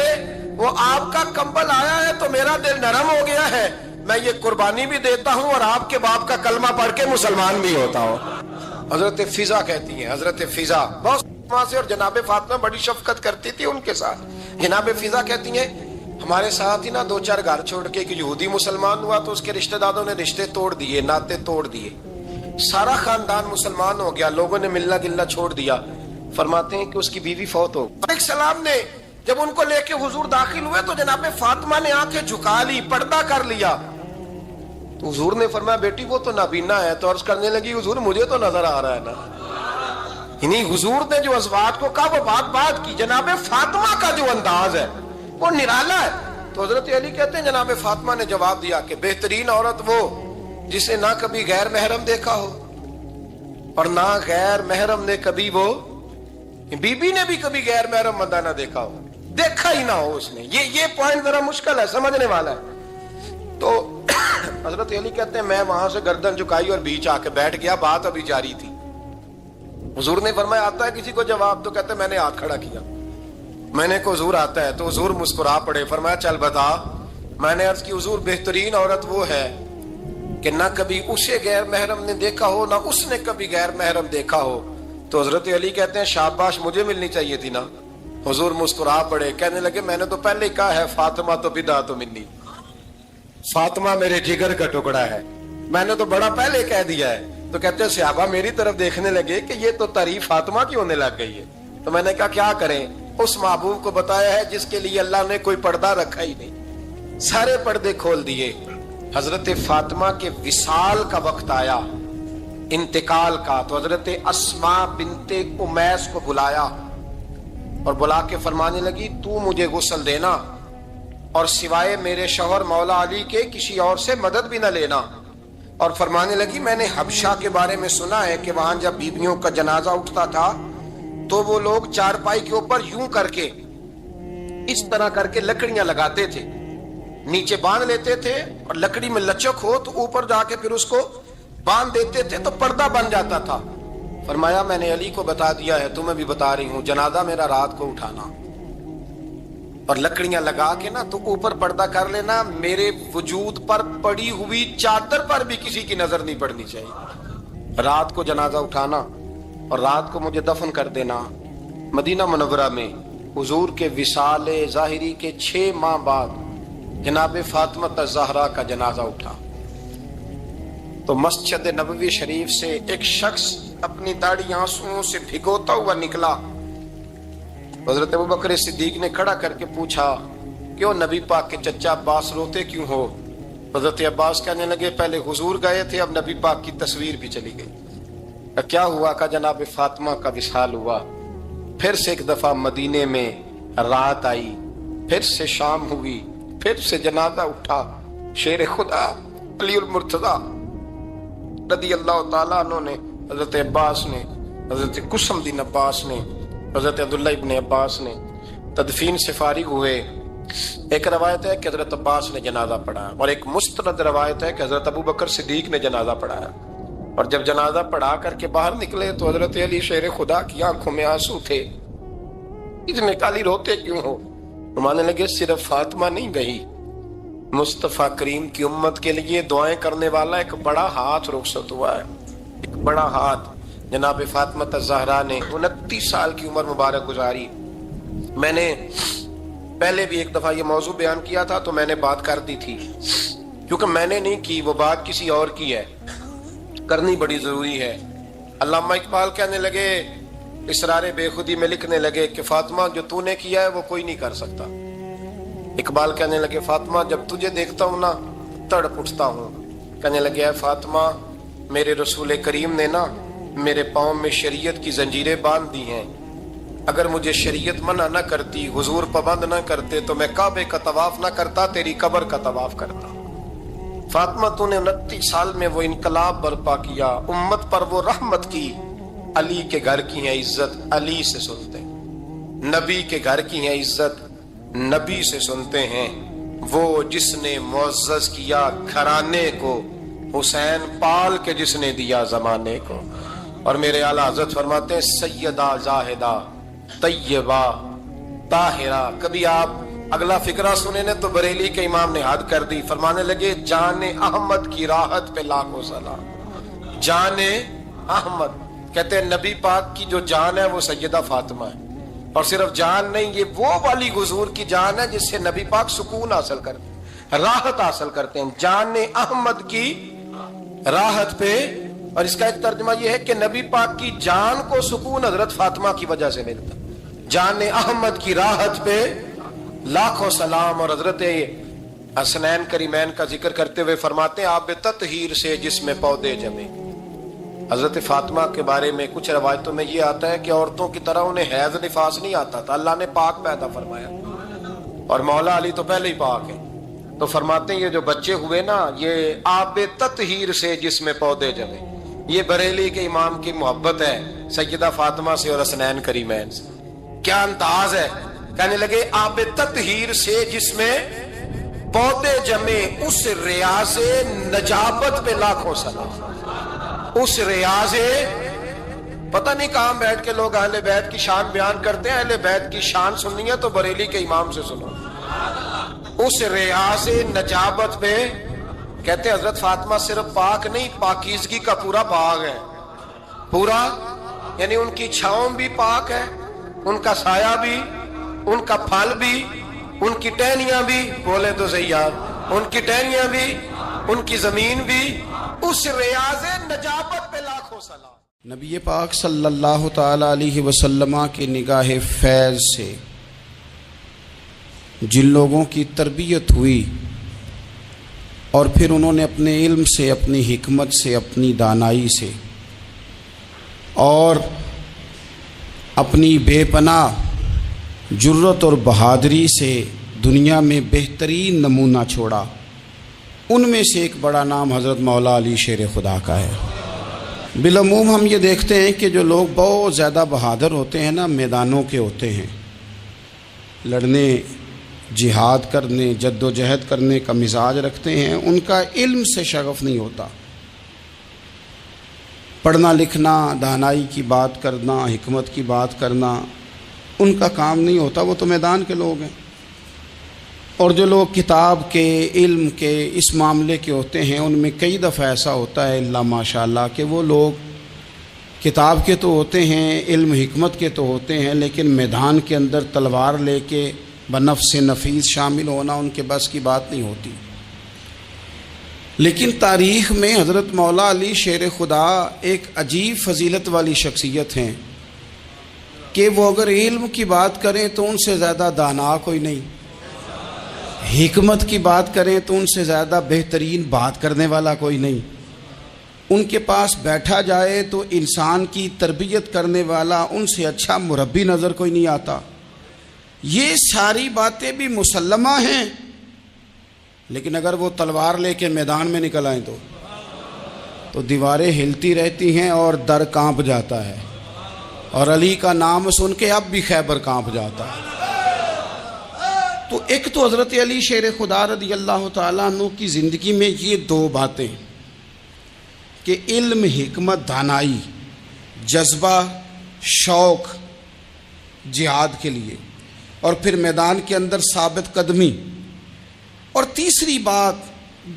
Speaker 1: وہ آپ کا کمبل آیا ہے تو میرا دل نرم ہو گیا ہے، میں یہ قربانی بھی دیتا ہوں اور آپ کے باپ کا کلمہ پڑھ کے مسلمان بھی ہوتا ہوں. حضرت فضا کہتی ہیں، حضرت فضا بہت سے، اور جناب فاطمہ بڑی شفقت کرتی تھی ان کے ساتھ. جناب فضا کہتی ہیں ہمارے ساتھ ہی نا 2-4 گھر چھوڑ کے ایک یہودی مسلمان ہوا تو اس کے رشتہ داروں نے رشتے توڑ دیے، ناطے توڑ دیے، سارا خاندان مسلمان ہو گیا، لوگوں نے ملنا گلنا چھوڑ دیا. فرماتے ہیں کہ اس کی بیوی فوت ہو. علیہ السلام نے جب ان کو لے کے حضور داخل ہوئے تو جناب فاطمہ نے آنکھیں جھکا لی، پردہ کر لیا. تو حضور نے فرمایا بیٹی وہ تو نابینا ہے. تو عرض کرنے لگی حضور مجھے تو نظر آ رہا ہے نا. یعنی حضور نے جو ازواج کو کہا وہ بات کی. جناب فاطمہ کا جو انداز ہے وہ نرالا ہے. تو حضرت علی کہتے ہیں جناب فاطمہ نے جواب دیا کہ بہترین عورت وہ جسے نہ کبھی غیر محرم دیکھا ہو اور نہ غیر محرم نے کبھی، وہ بی بی نے بھی کبھی غیر محرم بندہ نہ دیکھا ہو، دیکھا ہی نہ ہو اس نے. یہ پوائنٹ ذرا مشکل ہے، سمجھنے والا ہے. تو حضرت علی کہتے ہیں میں وہاں سے گردن جھکائی اور بیچ آ کے بیٹھ گیا، بات ابھی جاری تھی. حضور نے فرمایا آتا ہے کسی کو جواب؟ تو کہتے ہیں میں نے ہاتھ کھڑا کیا، میں نے کو حضور آتا ہے. تو حضور مسکرا پڑے، فرمایا چل بتا. میں نے عرض کی حضور بہترین عورت وہ ہے کہ نہ کبھی اسے غیر محرم نے دیکھا ہو نہ اس نے کبھی غیر محرم دیکھا ہو. تو حضرت علی کہتے ہیں شاباش مجھے ملنی چاہیے تھی نا. حضور مسکرا پڑے، کہنے لگے میں نے تو پہلے ہی کہا ہے فاطمہ تو بدا تو منی، فاطمہ میرے جگر کا ٹکڑا ہے، میں نے تو بڑا پہلے کہہ دیا ہے. تو کہتے ہیں صحابہ میری طرف دیکھنے لگے کہ یہ تو تعریف فاطمہ کی ہونے لگ گئی ہے. تو میں نے کہا کیا کریں، اس محبوب کو بتایا ہے جس کے لیے اللہ نے کوئی پردہ رکھا ہی نہیں، سارے پردے کھول دیے. حضرت فاطمہ کے وصال کا وقت آیا، انتقال کا. تو حضرت اسماء بنت امیس کو بلایا اور بلا کے فرمانے لگی تو مجھے غسل دینا اور سوائے میرے شوہر مولا علی کے کسی اور سے مدد بھی نہ لینا. اور فرمانے لگی میں نے حبشہ کے بارے میں سنا ہے کہ وہاں جب بیویوں کا جنازہ اٹھتا تھا تو وہ لوگ چارپائی کے اوپر یوں کر کے اس طرح کر کے لکڑیاں لگاتے تھے، نیچے باندھ لیتے تھے اور لکڑی میں لچک ہو تو اوپر جا کے پھر اس کو باندھ دیتے تھے تو پردہ بن جاتا تھا. فرمایا میں نے علی کو بتا دیا ہے، تمہیں بھی بتا رہی ہوں، جنازہ میرا رات کو اٹھانا اور لکڑیاں لگا کے نا تو اوپر پردہ کر لینا، میرے وجود پر پڑی ہوئی چادر پر بھی کسی کی نظر نہیں پڑنی چاہیے. رات کو جنازہ اٹھانا اور رات کو مجھے دفن کر دینا. مدینہ منورہ میں حضور کے وصال ظاہری کے 6 ماہ بعد جناب فاطمہ الزہرا کا جنازہ اٹھا تو مسجد نبوی شریف سے ایک شخص اپنی داڑھی آنسوؤں سے بھگوتا ہوا نکلا. حضرت ابوبکر صدیق نے کھڑا کر کے پوچھا کہ او نبی پاک کے چچا عباس روتے کیوں ہو؟ حضرت عباس کہنے لگے پہلے حضور گئے تھے، اب نبی پاک کی تصویر بھی چلی گئی۔ کیا ہوا؟ کہ جناب فاطمہ کا وصال ہوا، پھر سے ایک دفعہ مدینے میں رات آئی، پھر سے شام ہوئی، پھر سے جنازہ اٹھا۔ شیر خدا علی المرتضیٰ رضی اللہ تعالیٰ عنہ نے، حضرت عباس نے، حضرت قسم الدین عباس نے، حضرت عبداللہ ابن عباس نے تدفین سے فارغ ہوئے۔ ایک روایت ہے کہ حضرت عباس نے جنازہ پڑھا، اور ایک مستند روایت ہے کہ حضرت ابو بکر صدیق نے جنازہ پڑھایا۔ اور جب جنازہ پڑھا کر کے باہر نکلے تو حضرت علی شیر خدا کی آنکھوں میں آنسو تھے۔ اتنے کالی روتے کیوں ہو؟ فرمانے لگے صرف فاطمہ نہیں گئی، مصطفیٰ کریم کی امت کے لیے دعائیں کرنے والا ایک بڑا ہاتھ رخصت ہوا ہے، ایک بڑا ہاتھ۔ جناب فاطمہ الزہرا نے 29 سال کی عمر مبارک گزاری۔ میں نے پہلے بھی ایک دفعہ یہ موضوع بیان کیا تھا تو میں نے بات کر دی تھی، کیونکہ میں نے نہیں کی، وہ بات کسی اور کی ہے، کرنی بڑی ضروری ہے۔ علامہ اقبال کہنے لگے، اسرار بے خودی میں لکھنے لگے کہ فاطمہ جو تو نے کیا ہے وہ کوئی نہیں کر سکتا۔ اقبال کہنے لگے فاطمہ جب تجھے دیکھتا ہوں نا تڑپ اٹھتا ہوں۔ کہنے لگے اے فاطمہ میرے رسول کریم نے نا میرے پاؤں میں شریعت کی زنجیریں باندھ دی ہیں، اگر مجھے شریعت منع نہ کرتی، حضور پابند نہ کرتے تو میں کعبے کا طواف نہ کرتا، تیری قبر کا طواف کرتا۔ فاطمہ تو نے 29 سال میں وہ انقلاب برپا کیا، امت پر وہ رحمت کی۔ علی کے گھر کی ہے عزت، علی سے سنتے ہیں، نبی کے گھر کی ہے عزت، نبی سے سنتے ہیں۔ وہ جس نے معزز کیا گھرانے کو، حسین پال کے جس نے دیا زمانے کو۔ اور میرے اعلیٰ حضرت فرماتے ہیں سیدہ زاہدہ طیبہ طاہرہ۔ کبھی آپ اگلا فقرہ سنیں نے تو بریلی کے امام نے حد کر دی، فرمانے لگے جان احمد کی راحت پہ لاکھوں سلام۔ جان احمد کہتے ہیں نبی پاک کی جو جان ہے وہ سیدہ فاطمہ ہے، اور صرف جان نہیں، یہ وہ والی حضور کی جان ہے جس سے نبی پاک سکون حاصل کرتے ہیں، راحت حاصل کرتے ہیں۔ جان احمد کی راحت پہ، اور اس کا ایک ترجمہ یہ ہے کہ نبی پاک کی جان کو سکون حضرت فاطمہ کی وجہ سے ملتا۔ جان احمد کی راحت پہ لاکھوں سلام۔ اور حضرت حسنین کریمین کا ذکر کرتے ہوئے فرماتے ہیں آب تطہیر سے جس میں پودے جمے۔ حضرت فاطمہ کے بارے میں کچھ روایتوں میں یہ آتا ہے کہ عورتوں کی طرح انہیں حیض نفاس نہیں آتا تھا، اللہ نے پاک پیدا فرمایا، اور مولا علی تو پہلے ہی پاک ہے۔ تو فرماتے ہیں یہ جو بچے ہوئے نا یہ آب تطہیر سے جس میں پودے جمے۔ یہ بریلی کے امام کی محبت ہے سیدہ فاطمہ سے اور حسنین کریمین سے۔ کیا انداز ہے! کہنے لگے آب تطہیر سے جس میں پودے جمے، اس ریاض نجابت پہ لاکھوں سلام۔ اس ریاض، پتہ نہیں کہاں بیٹھ کے لوگ اہل بیت کی شان بیان کرتے ہیں، اہل بیت کی شان سننی ہے تو بریلی کے امام سے سنو۔ اس ریاض نجابت پہ کہتے ہیں حضرت فاطمہ صرف پاک نہیں، پاکیزگی کا پورا باغ ہے، پورا، یعنی ان کی چھاؤں بھی پاک ہے، ان کا سایہ بھی، ان کا پھل بھی، ان کی ٹہنیاں بھی، بولے تو صحیح یار، ان کی ٹہنیاں بھی، ان کی زمین بھی، اس ریاض نجابت پہ لاکھوں سلام۔
Speaker 2: نبی پاک صلی اللہ تعالی علیہ وسلم کی نگاہ فیض سے جن لوگوں کی تربیت ہوئی اور پھر انہوں نے اپنے علم سے، اپنی حکمت سے، اپنی دانائی سے اور اپنی بے پناہ جرت اور بہادری سے دنیا میں بہترین نمونہ چھوڑا، ان میں سے ایک بڑا نام حضرت مولا علی شیر خدا کا ہے۔ بالعموم ہم یہ دیکھتے ہیں کہ جو لوگ بہت زیادہ بہادر ہوتے ہیں نا، میدانوں کے ہوتے ہیں، لڑنے، جہاد کرنے، جد و جہد کرنے کا مزاج رکھتے ہیں، ان کا علم سے شغف نہیں ہوتا، پڑھنا لکھنا، دانائی کی بات کرنا، حکمت کی بات کرنا ان کا کام نہیں ہوتا، وہ تو میدان کے لوگ ہیں۔ اور جو لوگ کتاب کے، علم کے، اس معاملے کے ہوتے ہیں، ان میں کئی دفعہ ایسا ہوتا ہے اللہ ماشاءاللہ کہ وہ لوگ کتاب کے تو ہوتے ہیں، علم حکمت کے تو ہوتے ہیں، لیکن میدان کے اندر تلوار لے کے بنفس نفیس شامل ہونا ان کے بس کی بات نہیں ہوتی۔ لیکن تاریخ میں حضرت مولا علی شیر خدا ایک عجیب فضیلت والی شخصیت ہیں کہ وہ اگر علم کی بات کریں تو ان سے زیادہ دانا کوئی نہیں، حکمت کی بات کریں تو ان سے زیادہ بہترین بات کرنے والا کوئی نہیں. ان کے پاس بیٹھا جائے تو انسان کی تربیت کرنے والا ان سے اچھا مربی نظر کوئی نہیں آتا. یہ ساری باتیں بھی مسلمہ ہیں، لیکن اگر وہ تلوار لے کے میدان میں نکل آئیں تو دیواریں ہلتی رہتی ہیں اور در کانپ جاتا ہے، اور علی کا نام سن کے اب بھی خیبر کانپ جاتا ہے. تو ایک تو حضرت علی شیر خدا رضی اللہ تعالیٰ عنہ کی زندگی میں یہ دو باتیں کہ علم، حکمت، دانائی، جذبہ، شوق جہاد کے لیے، اور پھر میدان کے اندر ثابت قدمی. اور تیسری بات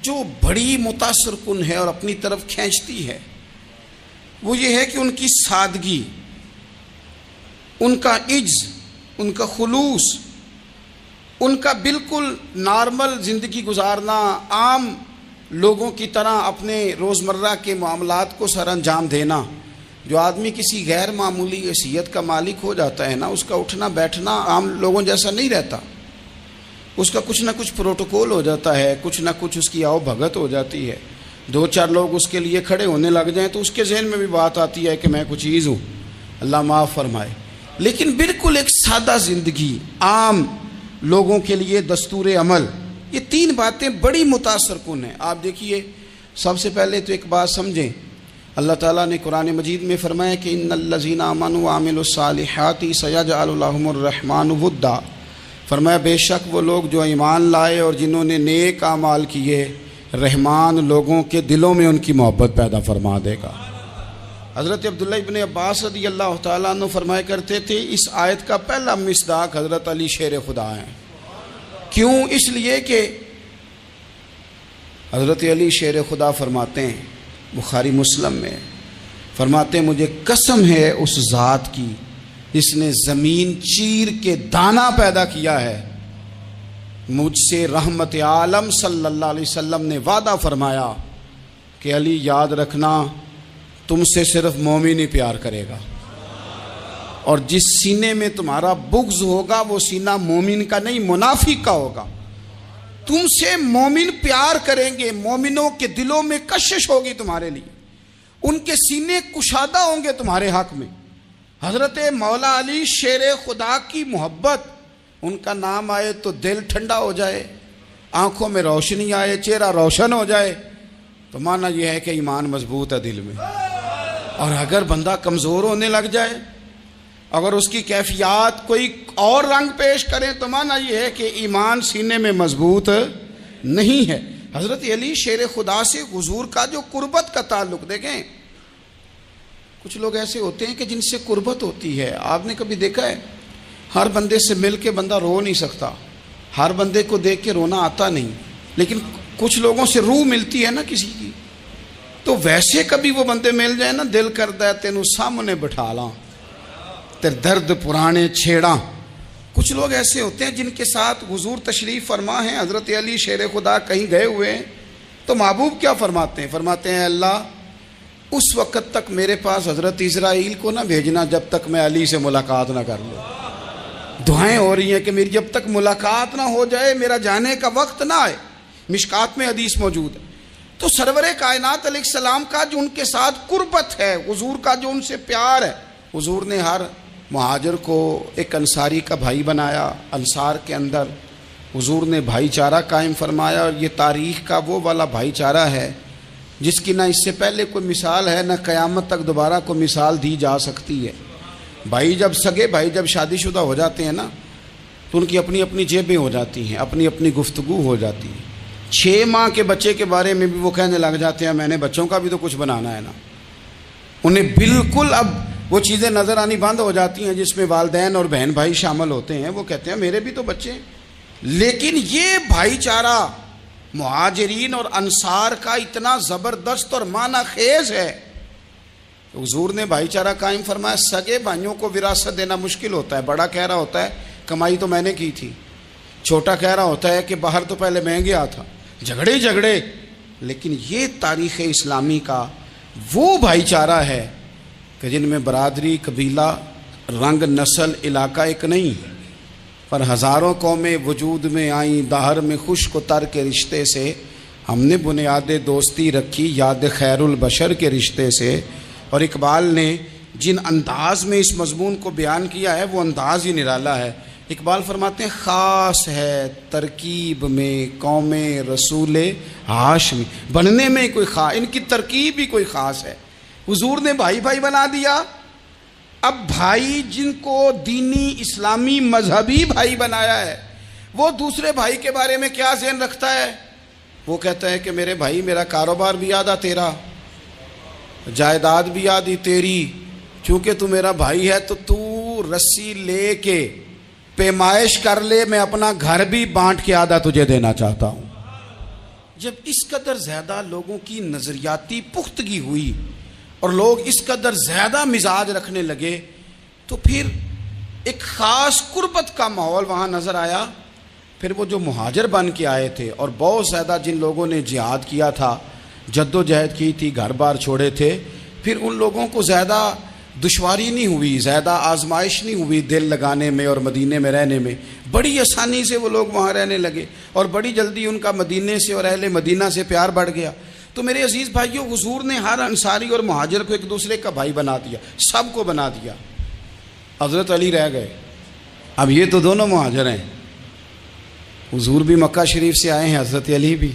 Speaker 2: جو بڑی متاثر کن ہے اور اپنی طرف کھینچتی ہے وہ یہ ہے کہ ان کی سادگی، ان کا عجز، ان کا خلوص، ان کا بالکل نارمل زندگی گزارنا، عام لوگوں کی طرح اپنے روزمرہ کے معاملات کو سر انجام دینا. جو آدمی کسی غیر معمولی حیثیت کا مالک ہو جاتا ہے نا، اس کا اٹھنا بیٹھنا عام لوگوں جیسا نہیں رہتا. اس کا کچھ نہ کچھ پروٹوکول ہو جاتا ہے، کچھ نہ کچھ اس کی آؤ بھگت ہو جاتی ہے. دو چار لوگ اس کے لیے کھڑے ہونے لگ جائیں تو اس کے ذہن میں بھی بات آتی ہے کہ میں کچھ چیز ہوں، اللہ معاف فرمائے. لیکن بالکل ایک سادہ زندگی، عام لوگوں کے لیے دستور عمل، یہ تین باتیں بڑی متاثر کن ہیں. آپ دیکھیے، سب سے پہلے تو ایک بات سمجھیں، اللہ تعالیٰ نے قرآن مجید میں فرمایا کہ ان الذین آمنوا وعملوا الصالحات سیجعل لهم الرحمن ودا. فرمایا بے شک وہ لوگ جو ایمان لائے اور جنہوں نے نیک اعمال کیے، رحمان لوگوں کے دلوں میں ان کی محبت پیدا فرما دے گا. حضرت عبداللہ ابن عباس رضی اللہ تعالیٰ عنہ فرمایا کرتے تھے اس آیت کا پہلا مصداق حضرت علی شیر خدا ہیں. کیوں؟ اس لیے کہ حضرت علی شیر خدا فرماتے ہیں، بخاری مسلم میں فرماتے ہیں، مجھے قسم ہے اس ذات کی جس نے زمین چیر کے دانہ پیدا کیا ہے، مجھ سے رحمت عالم صلی اللہ علیہ وسلم نے وعدہ فرمایا کہ علی یاد رکھنا تم سے صرف مومن ہی پیار کرے گا، اور جس سینے میں تمہارا بغض ہوگا وہ سینہ مومن کا نہیں منافق کا ہوگا. تم سے مومن پیار کریں گے، مومنوں کے دلوں میں کشش ہوگی تمہارے لیے، ان کے سینے کشادہ ہوں گے تمہارے حق میں. حضرت مولا علی شیر خدا کی محبت، ان کا نام آئے تو دل ٹھنڈا ہو جائے، آنکھوں میں روشنی آئے، چہرہ روشن ہو جائے، تو معنی یہ ہے کہ ایمان مضبوط ہے دل میں. اور اگر بندہ کمزور ہونے لگ جائے، اگر اس کی کیفیات کوئی اور رنگ پیش کرے، تو معنی یہ ہے کہ ایمان سینے میں مضبوط نہیں ہے. حضرت علی شیر خدا سے حضور کا جو قربت کا تعلق دیکھیں، کچھ لوگ ایسے ہوتے ہیں کہ جن سے قربت ہوتی ہے. آپ نے کبھی دیکھا ہے ہر بندے سے مل کے بندہ رو نہیں سکتا، ہر بندے کو دیکھ کے رونا آتا نہیں، لیکن کچھ لوگوں سے روح ملتی ہے نا کسی کی، تو ویسے کبھی وہ بندے مل جائیں نا، دل کرتا ہے تینوں سامنے بٹھا لاں، تیرے درد پرانے چھیڑاں. کچھ لوگ ایسے ہوتے ہیں جن کے ساتھ حضور تشریف فرما ہیں، حضرت علی شیر خدا کہیں گئے ہوئے ہیں، تو محبوب کیا فرماتے ہیں؟ فرماتے ہیں اللہ اس وقت تک میرے پاس حضرت اسرائیل کو نہ بھیجنا جب تک میں علی سے ملاقات نہ کر لوں. دعائیں ہو رہی ہیں کہ میری جب تک ملاقات نہ ہو جائے میرا جانے کا وقت نہ آئے. مشکات میں حدیث موجود ہے. تو سرور کائنات علیہ السلام کا جو ان کے ساتھ قربت ہے، حضور کا جو ان سے پیار ہے، حضور نے ہر مہاجر کو ایک انصاری کا بھائی بنایا. انصار کے اندر حضور نے بھائی چارہ قائم فرمایا، اور یہ تاریخ کا وہ والا بھائی چارہ ہے جس کی نہ اس سے پہلے کوئی مثال ہے، نہ قیامت تک دوبارہ کوئی مثال دی جا سکتی ہے. بھائی جب سگے بھائی جب شادی شدہ ہو جاتے ہیں نا، تو ان کی اپنی اپنی جیبیں ہو جاتی ہیں، اپنی اپنی گفتگو ہو جاتی ہے. 6 ماہ کے بچے کے بارے میں بھی وہ کہنے لگ جاتے ہیں میں نے بچوں کا بھی تو کچھ بنانا ہے نا. انہیں بالکل اب وہ چیزیں نظر آنی بند ہو جاتی ہیں جس میں والدین اور بہن بھائی شامل ہوتے ہیں. وہ کہتے ہیں میرے بھی تو بچے ہیں. لیکن یہ بھائی چارہ مہاجرین اور انصار کا اتنا زبردست اور معنی خیز ہے. حضور نے بھائی چارہ قائم فرمایا. سگے بھائیوں کو وراثت دینا مشکل ہوتا ہے. بڑا کہہ رہا ہوتا ہے کمائی تو میں نے کی تھی، چھوٹا کہہ رہا ہوتا ہے کہ باہر تو پہلے میں گیا تھا، جھگڑے. لیکن یہ تاریخ اسلامی کا وہ بھائی چارہ ہے کہ جن میں برادری، قبیلہ، رنگ، نسل، علاقہ ایک نہیں. پر ہزاروں قومیں وجود میں آئیں دہر میں خشک و تر کے رشتے سے، ہم نے بنیاد دوستی رکھی یاد خیر البشر کے رشتے سے۔ اور اقبال نے جن انداز میں اس مضمون کو بیان کیا ہے وہ انداز ہی نرالا ہے۔ اقبال فرماتے ہیں خاص ہے ترکیب میں قوم رسول ہاشمی، بننے میں کوئی خاص، ان کی ترکیب ہی کوئی خاص ہے۔ حضور نے بھائی بھائی بنا دیا۔ اب بھائی جن کو دینی اسلامی مذہبی بھائی بنایا ہے وہ دوسرے بھائی کے بارے میں کیا ذہن رکھتا ہے؟ وہ کہتا ہے کہ میرے بھائی میرا کاروبار بھی آدھا تیرا، جائیداد بھی آدھی تیری، چونکہ تو میرا بھائی ہے تو تو رسی لے کے پیمائش کر لے، میں اپنا گھر بھی بانٹ کے آدھا تجھے دینا چاہتا ہوں۔ جب اس قدر زیادہ لوگوں کی نظریاتی پختگی ہوئی اور لوگ اس قدر زیادہ مزاج رکھنے لگے تو پھر ایک خاص قربت کا ماحول وہاں نظر آیا۔ پھر وہ جو مہاجر بن کے آئے تھے اور بہت زیادہ جن لوگوں نے جہاد کیا تھا، جد و جہد کی تھی، گھر بار چھوڑے تھے، پھر ان لوگوں کو زیادہ دشواری نہیں ہوئی، زیادہ آزمائش نہیں ہوئی دل لگانے میں اور مدینے میں رہنے میں، بڑی آسانی سے وہ لوگ وہاں رہنے لگے اور بڑی جلدی ان کا مدینے سے اور اہل مدینہ سے پیار بڑھ گیا۔ تو میرے عزیز بھائیوں، حضور نے ہر انصاری اور مہاجر کو ایک دوسرے کا بھائی بنا دیا، سب کو بنا دیا۔ حضرت علی رہ گئے، اب یہ تو دونوں مہاجر ہیں، حضور بھی مکہ شریف سے آئے ہیں، حضرت علی بھی،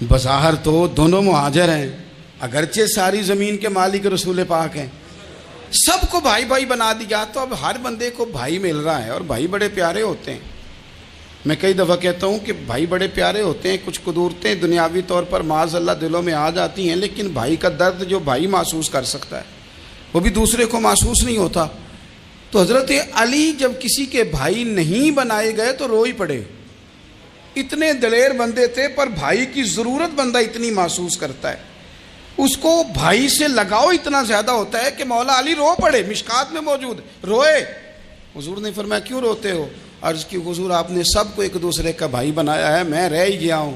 Speaker 2: بظاہر تو دونوں مہاجر ہیں، اگرچہ ساری زمین کے مالک رسول پاک ہیں، سب کو بھائی بھائی بنا دیا۔ تو اب ہر بندے کو بھائی مل رہا ہے اور بھائی بڑے پیارے ہوتے ہیں۔ میں کئی دفعہ کہتا ہوں کہ بھائی بڑے پیارے ہوتے ہیں، کچھ قدورتیں دنیاوی طور پر معاذ اللہ دلوں میں آ جاتی ہیں، لیکن بھائی کا درد جو بھائی محسوس کر سکتا ہے وہ بھی دوسرے کو محسوس نہیں ہوتا۔ تو حضرت علی جب کسی کے بھائی نہیں بنائے گئے تو رو ہی پڑے، اتنے دلیر بندے تھے، پر بھائی کی ضرورت بندہ اتنی محسوس کرتا ہے، اس کو بھائی سے لگاؤ اتنا زیادہ ہوتا ہے کہ مولا علی رو پڑے، مشکات میں موجود، روئے۔ حضور نے فرمایا کیوں روتے ہو؟ عرض کی حضور آپ نے سب کو ایک دوسرے کا بھائی بنایا ہے، میں رہ ہی گیا ہوں،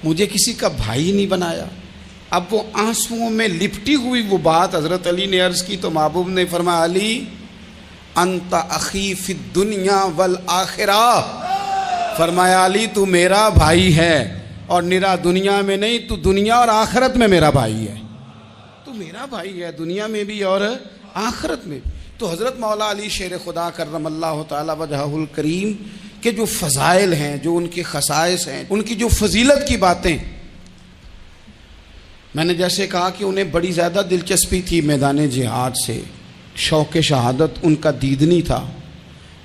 Speaker 2: مجھے کسی کا بھائی نہیں بنایا۔ اب وہ آنسوؤں میں لپٹی ہوئی وہ بات حضرت علی نے عرض کی تو محبوب نے فرمایا علی انت اخی فی الدنیا والآخرہ، فرمایا علی تو میرا بھائی ہے اور نرا دنیا میں نہیں، تو دنیا اور آخرت میں میرا بھائی ہے، تو میرا بھائی ہے دنیا میں بھی اور آخرت میں بھی۔ تو حضرت مولا علی شیر خدا کرم اللہ تعالی وجہہ الکریم کے جو فضائل ہیں، جو ان کے خصائص ہیں، ان کی جو فضیلت کی باتیں، میں نے جیسے کہا کہ انہیں بڑی زیادہ دلچسپی تھی میدان جہاد سے، شوق شہادت ان کا دیدنی تھا۔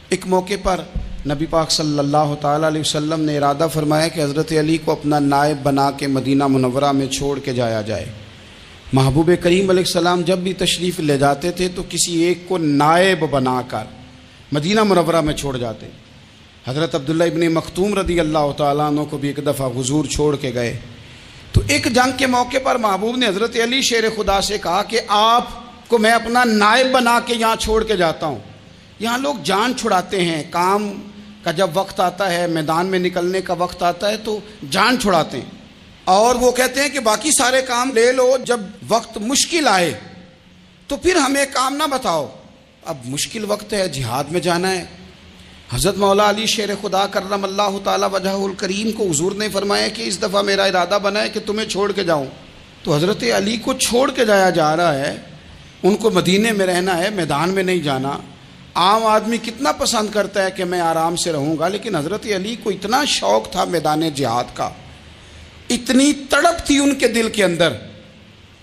Speaker 2: ایک موقع پر نبی پاک صلی اللہ تعالیٰ علیہ وسلم نے ارادہ فرمایا کہ حضرت علی کو اپنا نائب بنا کے مدینہ منورہ میں چھوڑ کے جایا جائے۔ محبوب کریم علیہ السلام جب بھی تشریف لے جاتے تھے تو کسی ایک کو نائب بنا کر مدینہ منورہ میں چھوڑ جاتے۔ حضرت عبداللہ ابن مختوم رضی اللہ تعالیٰ عنہ کو بھی ایک دفعہ حضور چھوڑ کے گئے، تو ایک جنگ کے موقع پر محبوب نے حضرت علی شیر خدا سے کہا کہ آپ کو میں اپنا نائب بنا کے یہاں چھوڑ کے جاتا ہوں۔ یہاں لوگ جان چھڑاتے ہیں، کام کا جب وقت آتا ہے، میدان میں نکلنے کا وقت آتا ہے تو جان چھڑاتے ہیں، اور وہ کہتے ہیں کہ باقی سارے کام لے لو، جب وقت مشکل آئے تو پھر ہمیں کام نہ بتاؤ۔ اب مشکل وقت ہے، جہاد میں جانا ہے۔ حضرت مولا علی شیر خدا کرم اللہ تعالی وجہہ الکریم کو حضور نے فرمایا کہ اس دفعہ میرا ارادہ بنا ہے کہ تمہیں چھوڑ کے جاؤں۔ تو حضرت علی کو چھوڑ کے جایا جا رہا ہے، ان کو مدینے میں رہنا ہے، میدان میں نہیں جانا۔ عام آدمی کتنا پسند کرتا ہے کہ میں آرام سے رہوں گا، لیکن حضرت علی کو اتنا شوق تھا میدان جہاد کا، اتنی تڑپ تھی ان کے دل کے اندر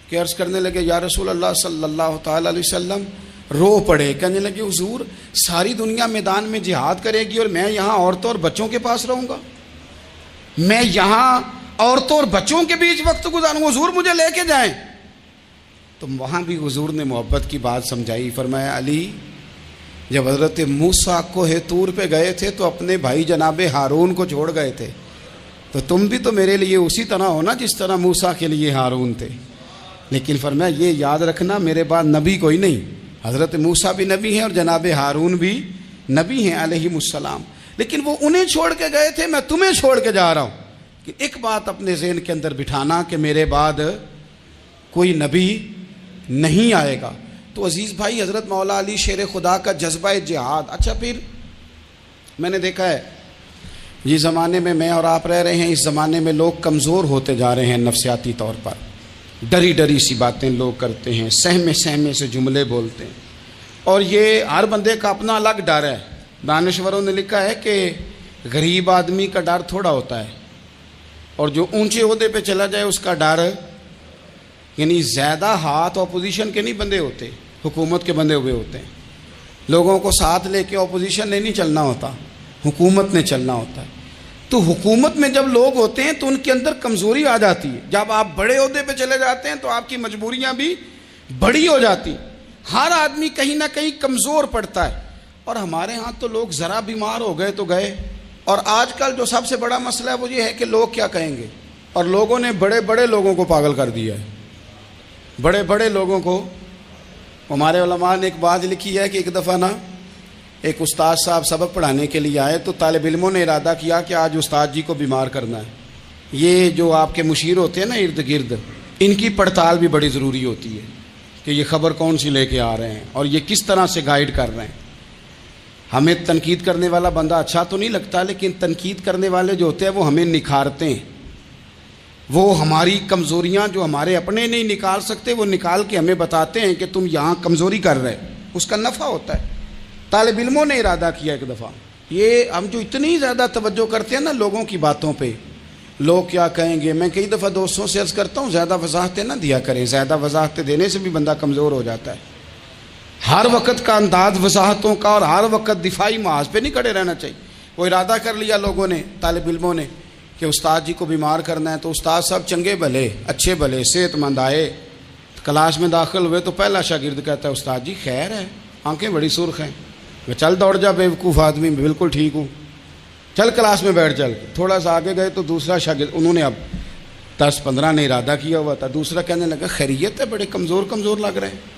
Speaker 2: کہ عرض کرنے لگے یا رسول اللہ صلی اللہ تعالیٰ علیہ وسلم، رو پڑے، کہنے لگے حضور ساری دنیا میدان میں جہاد کرے گی اور میں یہاں عورتوں اور بچوں کے پاس رہوں گا، میں یہاں عورتوں اور بچوں کے بیچ وقت گزاروں، حضور مجھے لے کے جائیں۔ تو وہاں بھی حضور نے محبت کی بات سمجھائی، فرمایا علی جب حضرت موسیٰ کوہ طور پہ گئے تھے تو اپنے بھائی جناب ہارون کو چھوڑ گئے تھے، تو تم بھی تو میرے لیے اسی طرح ہو نا جس طرح موسیٰ کے لیے ہارون تھے، لیکن فرمایا یہ یاد رکھنا میرے بعد نبی کوئی نہیں، حضرت موسیٰ بھی نبی ہیں اور جناب ہارون بھی نبی ہیں علیہم السلام، لیکن وہ انہیں چھوڑ کے گئے تھے، میں تمہیں چھوڑ کے جا رہا ہوں۔ کہ ایک بات اپنے ذہن کے اندر بٹھانا کہ میرے بعد کوئی نبی نہیں آئے گا۔ تو عزیز بھائی، حضرت مولا علی شیر خدا کا جذبہ جہاد، اچھا پھر میں نے دیکھا ہے جس زمانے میں اور آپ رہ رہے ہیں، اس زمانے میں لوگ کمزور ہوتے جا رہے ہیں نفسیاتی طور پر. ڈری ڈری سی باتیں لوگ کرتے ہیں، سہمے سہمے سے جملے بولتے ہیں، اور یہ ہر بندے کا اپنا الگ ڈر ہے. دانشوروں نے لکھا ہے کہ غریب آدمی کا ڈر تھوڑا ہوتا ہے، اور جو اونچے عہدے پہ چلا جائے اس کا ڈر، یعنی زیادہ ہاتھ اپوزیشن کے نہیں بندے ہوتے، حکومت کے بندے ہوئے ہوتے ہیں. لوگوں کو ساتھ لے کے اپوزیشن نے نہیں چلنا ہوتا، حکومت نے چلنا ہوتا ہے. تو حکومت میں جب لوگ ہوتے ہیں تو ان کے اندر کمزوری آ جاتی ہے. جب آپ بڑے عہدے پہ چلے جاتے ہیں تو آپ کی مجبوریاں بھی بڑی ہو جاتی. ہر آدمی کہیں نہ کہیں کمزور پڑتا ہے. اور ہمارے ہاں تو لوگ ذرا بیمار ہو گئے تو گئے. اور آج کل جو سب سے بڑا مسئلہ ہے وہ یہ ہے کہ لوگ کیا کہیں گے، اور لوگوں نے بڑے بڑے لوگوں کو پاگل کر دیا ہے. بڑے بڑے لوگوں کو. ہمارے علماء نے ایک بات لکھی ہے کہ ایک دفعہ نا ایک استاد صاحب سبق پڑھانے کے لیے آئے تو طالب علموں نے ارادہ کیا کہ آج استاد جی کو بیمار کرنا ہے. یہ جو آپ کے مشیر ہوتے ہیں نا ارد گرد، ان کی پڑتال بھی بڑی ضروری ہوتی ہے کہ یہ خبر کون سی لے کے آ رہے ہیں اور یہ کس طرح سے گائیڈ کر رہے ہیں. ہمیں تنقید کرنے والا بندہ اچھا تو نہیں لگتا، لیکن تنقید کرنے والے جو ہوتے ہیں وہ ہمیں نکھارتے ہیں. وہ ہماری کمزوریاں جو ہمارے اپنے نہیں نکال سکتے وہ نکال کے ہمیں بتاتے ہیں کہ تم یہاں کمزوری کر رہے، اس کا نفع ہوتا ہے. طالب علموں نے ارادہ کیا ایک دفعہ، یہ ہم جو اتنی زیادہ توجہ کرتے ہیں نا لوگوں کی باتوں پہ، لوگ کیا کہیں گے. میں کئی دفعہ دوستوں سے عرض کرتا ہوں زیادہ وضاحتیں نہ دیا کریں، زیادہ وضاحتیں دینے سے بھی بندہ کمزور ہو جاتا ہے. ہر وقت کا انداز وضاحتوں کا اور ہر وقت دفاعی محاذ پہ نہیں کھڑے رہنا چاہیے. وہ ارادہ کر لیا لوگوں نے، طالب علموں نے، کہ استاد جی کو بیمار کرنا ہے. تو استاد صاحب چنگے بھلے اچھے بھلے صحت مند آئے، کلاس میں داخل ہوئے تو پہلا شاگرد کہتا ہے استاد جی خیر ہے، آنکھیں بڑی سرخ ہیں. میں چل دوڑ جا بیوقوف آدمی، میں بالکل ٹھیک ہوں، چل کلاس میں بیٹھ. چل تھوڑا سا آگے گئے تو دوسرا شاگرد، انہوں نے اب 10-15 نے ارادہ کیا ہوا تھا، دوسرا کہنے لگا خیریت ہے، بڑے کمزور کمزور لگ رہے ہیں.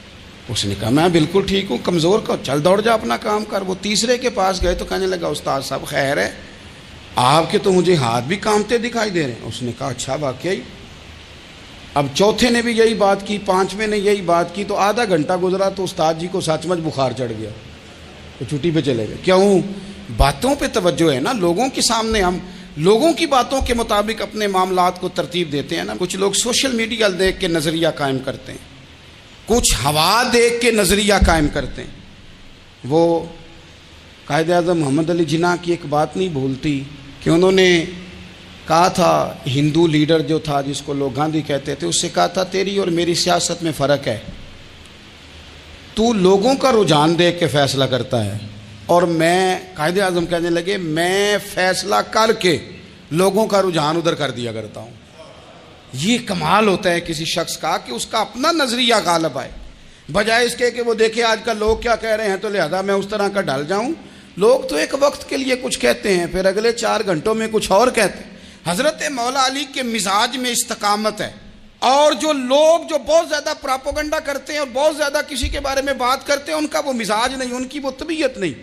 Speaker 2: اس نے کہا میں بالکل ٹھیک ہوں، کمزور کا چل دوڑ جا اپنا کام کر. وہ تیسرے کے پاس گئے تو کہنے لگا استاد صاحب خیر ہے، آپ کے تو مجھے ہاتھ بھی کامتے دکھائی دے رہے ہیں. اس نے کہا اچھا واقعی. اب چوتھے نے بھی یہی بات کی، پانچویں نے یہی بات کی. تو آدھا گھنٹہ گزرا تو استاد جی کو سچ مچ بخار چڑھ گیا، تو چھٹی پہ چلے گئے. کیوں؟ باتوں پہ توجہ ہے نا. لوگوں کے سامنے ہم لوگوں کی باتوں کے مطابق اپنے معاملات کو ترتیب دیتے ہیں نا. کچھ لوگ سوشل میڈیا دیکھ کے نظریہ قائم کرتے ہیں، کچھ ہوا دیکھ کے نظریہ قائم کرتے ہیں. وہ قائد اعظم محمد علی جناح کی ایک بات نہیں بھولتی کہ انہوں نے کہا تھا، ہندو لیڈر جو تھا جس کو لوگ گاندھی کہتے تھے، اس سے کہا تھا تیری اور میری سیاست میں فرق ہے، تو لوگوں کا رجحان دیکھ کے فیصلہ کرتا ہے، اور میں، قائد اعظم کہنے لگے، میں فیصلہ کر کے لوگوں کا رجحان ادھر کر دیا کرتا ہوں. یہ کمال ہوتا ہے کسی شخص کا کہ اس کا اپنا نظریہ غالب آئے، بجائے اس کے کہ وہ دیکھے آج کل لوگ کیا کہہ رہے ہیں تو لہذا میں اس طرح کا ڈال جاؤں. لوگ تو ایک وقت کے لیے کچھ کہتے ہیں، پھر اگلے 4 گھنٹوں میں کچھ اور کہتے ہیں. حضرت مولا علی کے مزاج میں استقامت ہے. اور جو لوگ جو بہت زیادہ پراپوگنڈا کرتے ہیں اور بہت زیادہ کسی کے بارے میں بات کرتے ہیں، ان کا وہ مزاج نہیں، ان کی وہ طبیعت نہیں،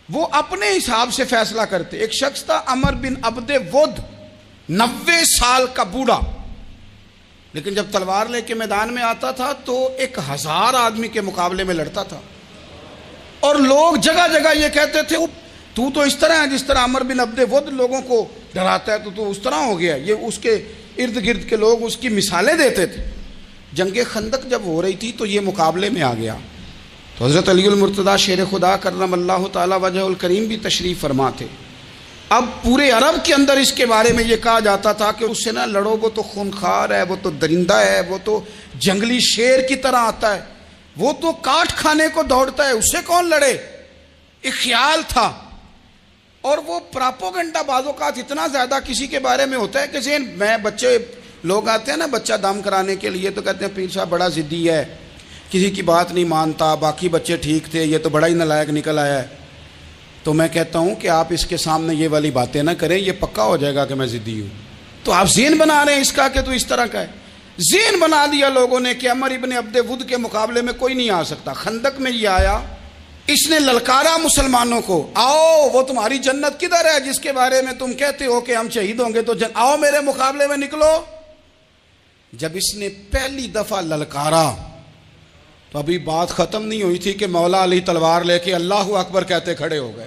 Speaker 2: وہ اپنے حساب سے فیصلہ کرتے. ایک شخص تھا عمر بن عبد ود، 90 سال کا بوڑھا، لیکن جب تلوار لے کے میدان میں آتا تھا تو 1000 آدمی کے مقابلے میں لڑتا تھا. اور لوگ جگہ جگہ یہ کہتے تھے تو اس طرح ہے جس طرح عمر بن عبد ود لوگوں کو ڈراتا ہے، تو اس طرح ہو گیا. یہ اس کے ارد گرد کے لوگ اس کی مثالیں دیتے تھے. جنگ خندق جب ہو رہی تھی تو یہ مقابلے میں آ گیا. تو حضرت علی المرتضیٰ شیر خدا کرم اللہ تعالی وجہ الکریم بھی تشریف فرما تھے. اب پورے عرب کے اندر اس کے بارے میں یہ کہا جاتا تھا کہ اس سے نہ لڑو، وہ تو خونخوار ہے، وہ تو درندہ ہے، وہ تو جنگلی شیر کی طرح آتا ہے، وہ تو کاٹ کھانے کو دوڑتا ہے، اس سے کون لڑے. ایک خیال تھا. اور وہ پراپوگنڈا بعض اوقات اتنا زیادہ کسی کے بارے میں ہوتا ہے کہ ذہن میں، بچے لوگ آتے ہیں نا بچہ دم کرانے کے لیے تو کہتے ہیں پیر صاحب بڑا ضدی ہے، کسی کی بات نہیں مانتا، باقی بچے ٹھیک تھے، یہ تو بڑا ہی نالائق نکل آیا ہے. تو میں کہتا ہوں کہ آپ اس کے سامنے یہ والی باتیں نہ کریں، یہ پکا ہو جائے گا کہ میں ضدی ہوں. تو آپ ذہن بنا رہے ہیں اس کا کہ تو اس طرح کا ہے. ذہن بنا دیا لوگوں نے کہ عمر ابن عبد ود کے مقابلے میں کوئی نہیں آ سکتا. خندق میں یہ آیا، اس نے للکارا مسلمانوں کو، آؤ وہ تمہاری جنت کدھر ہے جس کے بارے میں تم کہتے ہو کہ ہم شہید ہوں گے، تو آؤ میرے مقابلے میں نکلو. جب اس نے پہلی دفعہ للکارا تو ابھی بات ختم نہیں ہوئی تھی کہ مولا علی تلوار لے کے اللہ اکبر کہتے کھڑے ہو گئے.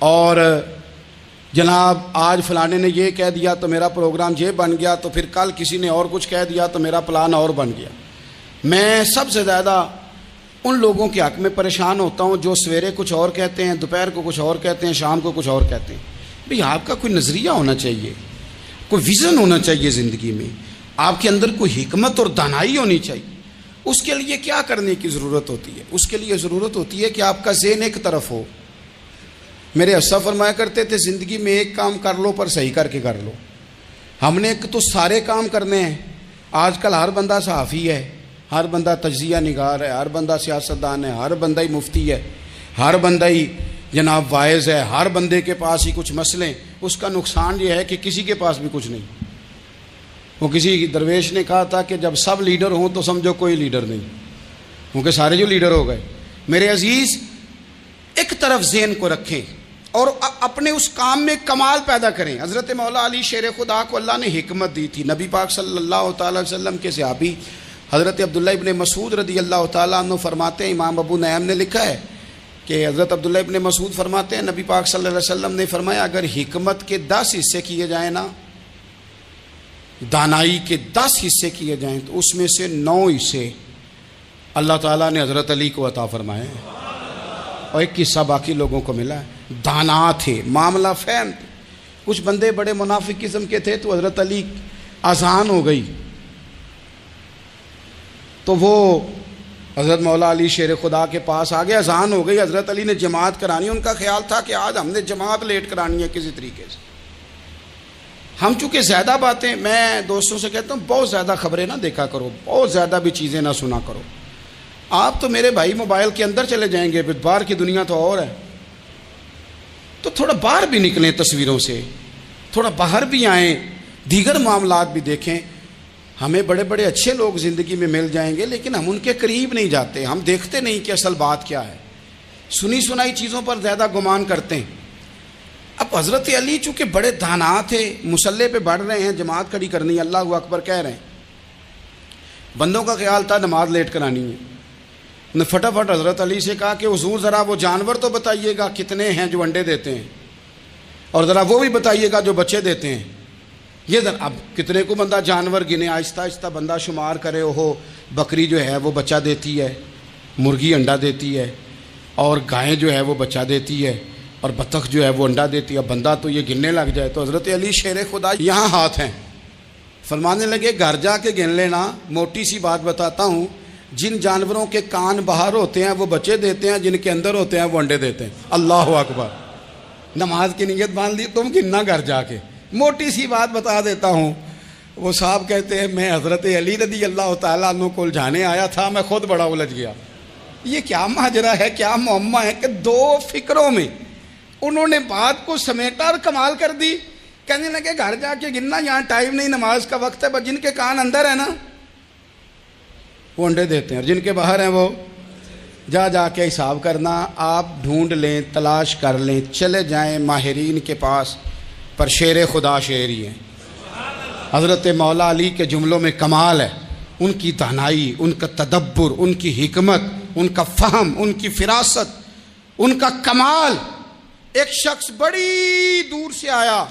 Speaker 2: اور جناب آج فلانے نے یہ کہہ دیا تو میرا پروگرام یہ بن گیا، تو پھر کل کسی نے اور کچھ کہہ دیا تو میرا پلان اور بن گیا۔ میں سب سے زیادہ ان لوگوں کے حق میں پریشان ہوتا ہوں جو سویرے کچھ اور کہتے ہیں، دوپہر کو کچھ اور کہتے ہیں، شام کو کچھ اور کہتے ہیں۔ بھئی آپ کا کوئی نظریہ ہونا چاہیے، کوئی ویژن ہونا چاہیے زندگی میں، آپ کے اندر کوئی حکمت اور دانائی ہونی چاہیے۔ اس کے لیے کیا کرنے کی ضرورت ہوتی ہے؟ اس کے لیے ضرورت ہوتی ہے کہ آپ کا ذہن ایک طرف ہو۔ میرے اسلاف فرمایا کرتے تھے زندگی میں ایک کام کر لو پر صحیح کر کے کر لو۔ ہم نے تو سارے کام کرنے ہیں۔ آج کل ہر بندہ صحافی ہے، ہر بندہ تجزیہ نگار ہے، ہر بندہ سیاستدان ہے، ہر بندہ ہی مفتی ہے، ہر بندہ ہی جناب واعظ ہے، ہر بندے کے پاس ہی کچھ مسئلے۔ اس کا نقصان یہ ہے کہ کسی کے پاس بھی کچھ نہیں۔ وہ کسی درویش نے کہا تھا کہ جب سب لیڈر ہوں تو سمجھو کوئی لیڈر نہیں، کیونکہ سارے جو لیڈر ہو گئے۔ میرے عزیز، ایک طرف ذہن کو رکھیں اور اپنے اس کام میں کمال پیدا کریں۔ حضرت مولا علی شیر خدا کو اللہ نے حکمت دی تھی۔ نبی پاک صلی اللہ تعالی وسلم کے صحابی حضرت عبداللہ ابن مسعود رضی اللہ تعالیٰ عنہ فرماتے ہیں، امام ابو نعیم نے لکھا ہے کہ حضرت عبداللہ ابن مسعود فرماتے ہیں نبی پاک صلی اللہ علیہ وسلم نے فرمایا اگر حکمت کے 10 حصے کیے جائیں نا، دانائی کے 10 حصے کیے جائیں تو اس میں سے 9 حصے اللہ تعالیٰ نے حضرت علی کو عطا فرمائے ہیں، اور ایک حصہ باقی لوگوں کو ملا ہے۔ دانا تھے، معاملہ فہم تھے۔ کچھ بندے بڑے منافق قسم کے تھے تو حضرت علی آسان ہو گئی تو وہ حضرت مولا علی شیر خدا کے پاس آگے، اذان ہو گئی، حضرت علی نے جماعت کرانی۔ ان کا خیال تھا کہ آج ہم نے جماعت لیٹ کرانی ہے کسی طریقے سے۔ ہم چونکہ زیادہ باتیں، میں دوستوں سے کہتا ہوں بہت زیادہ خبریں نہ دیکھا کرو، بہت زیادہ بھی چیزیں نہ سنا کرو۔ آپ تو میرے بھائی موبائل کے اندر چلے جائیں گے، باہر کی دنیا تو اور ہے، تو تھوڑا باہر بھی نکلیں تصویروں سے، تھوڑا باہر بھی آئیں، دیگر معاملات بھی دیکھیں۔ ہمیں بڑے بڑے اچھے لوگ زندگی میں مل جائیں گے لیکن ہم ان کے قریب نہیں جاتے، ہم دیکھتے نہیں کہ اصل بات کیا ہے، سنی سنائی چیزوں پر زیادہ گمان کرتے ہیں۔ اب حضرت علی چونکہ بڑے دانا تھے، مسلح پہ بڑھ رہے ہیں، جماعت کھڑی کرنی ہے، اللہ اکبر کہہ رہے ہیں، بندوں کا خیال تھا نماز لیٹ کرانی ہے۔ انہوں نے فٹافٹ حضرت علی سے کہا کہ حضور ذرا وہ جانور تو بتائیے گا کتنے ہیں جو انڈے دیتے ہیں، اور ذرا وہ بھی بتائیے گا جو بچے دیتے ہیں۔ یہ ذرا اب کتنے کو بندہ جانور گنے، آہستہ آہستہ بندہ شمار کرے، وہ بکری جو ہے وہ بچہ دیتی ہے، مرغی انڈا دیتی ہے، اور گائیں جو ہے وہ بچہ دیتی ہے، اور بطخ جو ہے وہ انڈا دیتی ہے۔ بندہ تو یہ گننے لگ جائے تو حضرت علی شیر خدا یہاں ہاتھ ہیں، فرمانے لگے گھر جا کے گن لینا، موٹی سی بات بتاتا ہوں، جن جانوروں کے کان باہر ہوتے ہیں وہ بچے دیتے ہیں، جن کے اندر ہوتے ہیں وہ انڈے دیتے ہیں۔ اللہ اکبر، نماز کی نیت باندھ لی، تم گننا گھر جا کے۔ موٹی سی بات بتا دیتا ہوں، وہ صاحب کہتے ہیں میں حضرت علی رضی اللہ تعالیٰ عنہ کو الجھانے آیا تھا، میں خود بڑا الجھ گیا۔ یہ کیا ماجرا ہے، کیا معمہ ہے کہ 2 فکروں میں انہوں نے بات کو سمیٹا اور کمال کر دی۔ کہنے لگے گھر جا کے گننا، یہاں ٹائم نہیں، نماز کا وقت ہے، بس جن کے کان اندر ہے نا وہ انڈے دیتے ہیں، اور جن کے باہر ہیں وہ جا جا کے حساب کرنا۔ آپ ڈھونڈ لیں، تلاش کر لیں، چلے جائیں ماہرین کے پاس، پر شیر خدا شعر ہی ہے۔ حضرت مولا علی کے جملوں میں کمال ہے، ان کی دانائی، ان کا تدبر، ان کی حکمت، ان کا فہم، ان کی فراست، ان کا کمال۔ ایک شخص بڑی دور سے آیا،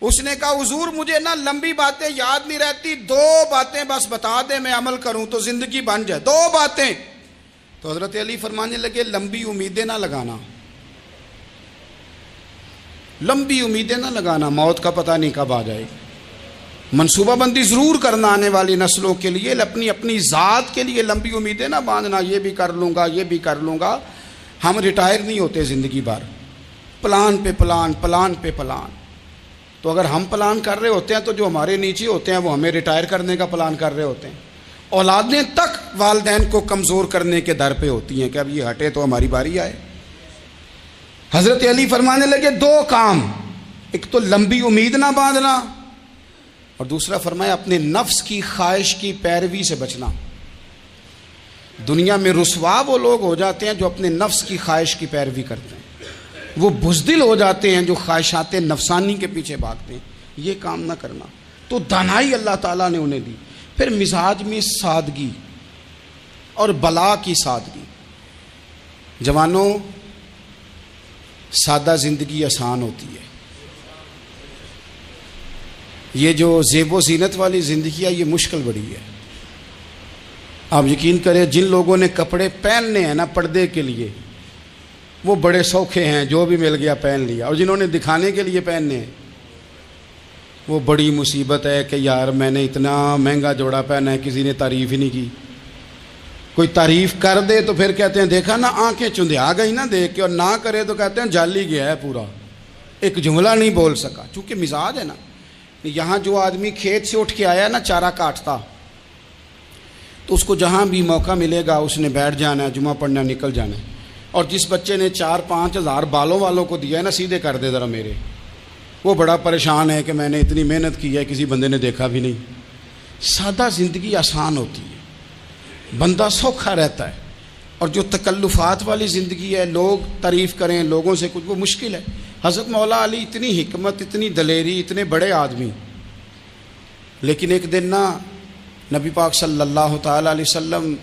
Speaker 2: اس نے کہا حضور مجھے نا لمبی باتیں یاد نہیں رہتی، 2 باتیں بس بتا دیں میں عمل کروں تو زندگی بن جائے، 2 باتیں۔ تو حضرت علی فرمانے لگے لمبی امیدیں نہ لگانا، لمبی امیدیں نہ لگانا، موت کا پتہ نہیں کب آ جائے گی۔ منصوبہ بندی ضرور کرنا آنے والی نسلوں کے لیے، اپنی ذات کے لیے لمبی امیدیں نہ باندھنا، یہ بھی کر لوں گا، یہ بھی کر لوں گا۔ ہم ریٹائر نہیں ہوتے زندگی بھر، پلان پہ پلان، پلان پہ پلان۔ تو اگر ہم پلان کر رہے ہوتے ہیں تو جو ہمارے نیچے ہوتے ہیں وہ ہمیں ریٹائر کرنے کا پلان کر رہے ہوتے ہیں۔ اولادیں تک والدین کو کمزور کرنے کے در پہ ہوتی ہیں کہ اب یہ ہٹے تو ہماری باری آئے۔ حضرت علی فرمانے لگے 2 کام، ایک تو لمبی امید نہ باندھنا، اور دوسرا فرمایا اپنے نفس کی خواہش کی پیروی سے بچنا۔ دنیا میں رسوا وہ لوگ ہو جاتے ہیں جو اپنے نفس کی خواہش کی پیروی کرتے ہیں، وہ بزدل ہو جاتے ہیں جو خواہشات نفسانی کے پیچھے بھاگتے ہیں۔ یہ کام نہ کرنا۔ تو دانائی اللہ تعالیٰ نے انہیں دی۔ پھر مزاج میں سادگی اور بلا کی سادگی۔ جوانوں، سادہ زندگی آسان ہوتی ہے. یہ جو زیب و زینت والی زندگی ہے یہ مشکل بڑی ہے. آپ یقین کریں جن لوگوں نے کپڑے پہننے ہیں نا پردے کے لیے وہ بڑے سوکھے ہیں، جو بھی مل گیا پہن لیا، اور جنہوں نے دکھانے کے لیے پہننے ہیں وہ بڑی مصیبت ہے کہ یار میں نے اتنا مہنگا جوڑا پہنا ہے، کسی نے تعریف ہی نہیں کی. کوئی تعریف کر دے تو پھر کہتے ہیں دیکھا نا آنکھیں چندھیا گئی نا دیکھ کے، اور نہ کرے تو کہتے ہیں جال ہی گیا ہے پورا، ایک جملہ نہیں بول سکا. چونکہ مزاج ہے نا. یہاں جو آدمی کھیت سے اٹھ کے آیا نا چارہ کاٹتا، تو اس کو جہاں بھی موقع ملے گا اس نے بیٹھ جانا ہے، جمعہ پڑھنا نکل جانا ہے. اور جس بچے نے 4-5 ہزار بالوں والوں کو دیا ہے نا سیدھے کر دے ذرا میرے، وہ بڑا پریشان ہے کہ میں نے اتنی محنت کی ہے کسی بندے نے دیکھا بھی نہیں. سادہ زندگی آسان ہوتی ہے، بندہ سوکھا رہتا ہے. اور جو تکلفات والی زندگی ہے، لوگ تعریف کریں لوگوں سے کچھ، وہ مشکل ہے. حضرت مولا علی اتنی حکمت، اتنی دلیری، اتنے بڑے آدمی، لیکن ایک دن نا نبی پاک صلی اللہ تعالیٰ علیہ وسلم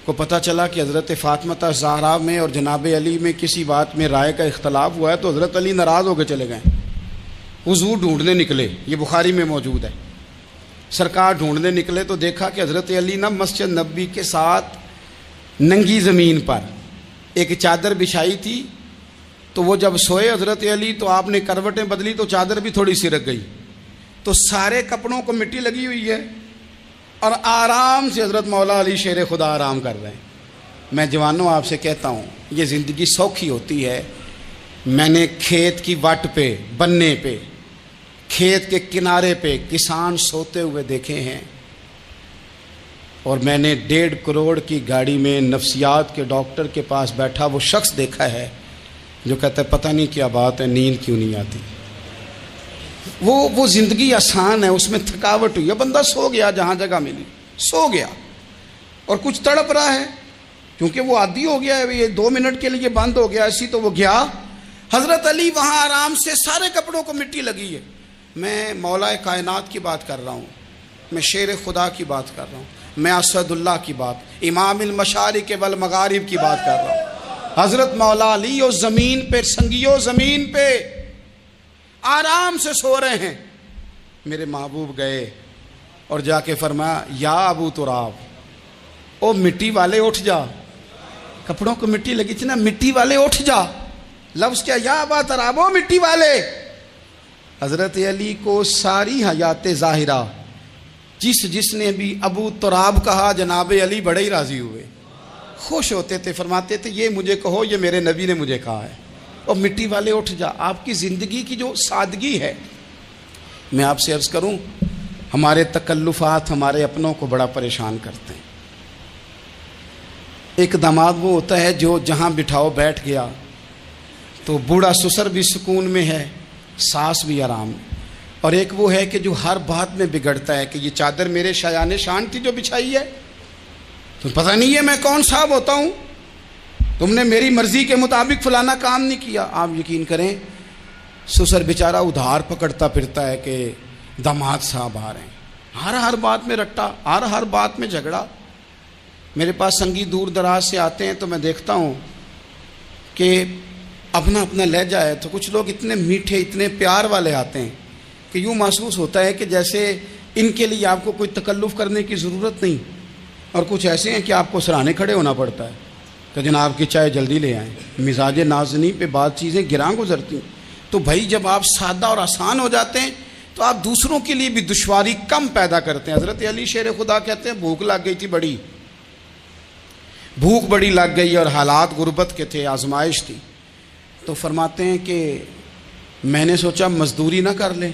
Speaker 2: کو پتہ چلا کہ حضرت فاطمہ زہرا میں اور جناب علی میں کسی بات میں رائے کا اختلاف ہوا ہے. تو حضرت علی ناراض ہو کے چلے گئے، حضور ڈھونڈنے نکلے. یہ بخاری میں موجود ہے. سرکار ڈھونڈنے نکلے تو دیکھا کہ حضرت علی نا مسجد نبوی کے ساتھ ننگی زمین پر ایک چادر بچھائی تھی. تو وہ جب سوئے حضرت علی تو آپ نے کروٹیں بدلی تو چادر بھی تھوڑی سی رک گئی. تو سارے کپڑوں کو مٹی لگی ہوئی ہے اور آرام سے حضرت مولا علی شیر خدا آرام کر رہے ہیں. میں جوانوں آپ سے کہتا ہوں یہ زندگی سوکھی ہوتی ہے. میں نے کھیت کی وٹ پہ، بننے پہ، کھیت کے کنارے پہ کسان سوتے ہوئے دیکھے ہیں، اور میں نے 1.5 کروڑ کی گاڑی میں نفسیات کے ڈاکٹر کے پاس بیٹھا وہ شخص دیکھا ہے جو کہتا ہے پتہ نہیں کیا بات ہے، نیند کیوں نہیں آتی. وہ زندگی آسان ہے، اس میں تھکاوٹ ہوئی ہے، بندہ سو گیا جہاں جگہ ملی سو گیا، اور کچھ تڑپ رہا ہے کیونکہ وہ عادی ہو گیا ہے، یہ 2 منٹ کے لیے بند ہو گیا ایسی، تو وہ گیا. حضرت علی وہاں آرام سے، سارے کپڑوں کو مٹی لگی ہے. میں مولا کائنات کی بات کر رہا ہوں، میں شیر خدا کی بات کر رہا ہوں، میں اسد اللہ کی بات، امام المشارق والمغارب کی بات کر رہا ہوں. حضرت مولا علی اور زمین پہ، سنگیو زمین پہ آرام سے سو رہے ہیں. میرے محبوب گئے اور جا کے فرمایا یا ابو تراب، او مٹی والے اٹھ جا. کپڑوں کو مٹی لگی تھی نا، مٹی والے اٹھ جا. لفظ کیا؟ یا ابا تراب، او مٹی والے. حضرت علی کو ساری حیات ظاہرہ جس نے بھی ابو تراب کہا جناب علی بڑے ہی راضی ہوئے، خوش ہوتے تھے، فرماتے تھے یہ مجھے کہو، یہ میرے نبی نے مجھے کہا ہے. اور مٹی والے اٹھ جا. آپ کی زندگی کی جو سادگی ہے، میں آپ سے عرض کروں ہمارے تکلفات ہمارے اپنوں کو بڑا پریشان کرتے ہیں. ایک داماد وہ ہوتا ہے جو جہاں بٹھاؤ بیٹھ گیا، تو بوڑھا سسر بھی سکون میں ہے، ساس بھی آرام. اور ایک وہ ہے کہ جو ہر بات میں بگڑتا ہے کہ یہ چادر میرے شایان شان تھی جو بچھائی ہے، تو پتہ نہیں ہے میں کون صاحب ہوتا ہوں، تم نے میری مرضی کے مطابق فلانا کام نہیں کیا. آپ یقین کریں سسر بیچارہ ادھار پکڑتا پھرتا ہے کہ داماد صاحب آ رہے ہیں، ہر بات میں رٹا، ہر بات میں جھگڑا. میرے پاس سنگی دور دراز سے آتے ہیں تو میں دیکھتا ہوں کہ اپنا لہجہ ہے، تو کچھ لوگ اتنے میٹھے اتنے پیار والے آتے ہیں کہ یوں محسوس ہوتا ہے کہ جیسے ان کے لیے آپ کو کوئی تکلف کرنے کی ضرورت نہیں. اور کچھ ایسے ہیں کہ آپ کو سرانے کھڑے ہونا پڑتا ہے کہ جناب کی چائے جلدی لے آئیں. مزاج نازنی پہ بعض چیزیں گراں گزرتی ہیں. تو بھائی جب آپ سادہ اور آسان ہو جاتے ہیں تو آپ دوسروں کے لیے بھی دشواری کم پیدا کرتے ہیں. حضرت علی شیر خدا کہتے ہیں بھوک لگ گئی تھی، بھوک بڑی لگ گئی اور حالات غربت کے تھے، آزمائش تھی. تو فرماتے ہیں کہ میں نے سوچا مزدوری نہ کر لیں.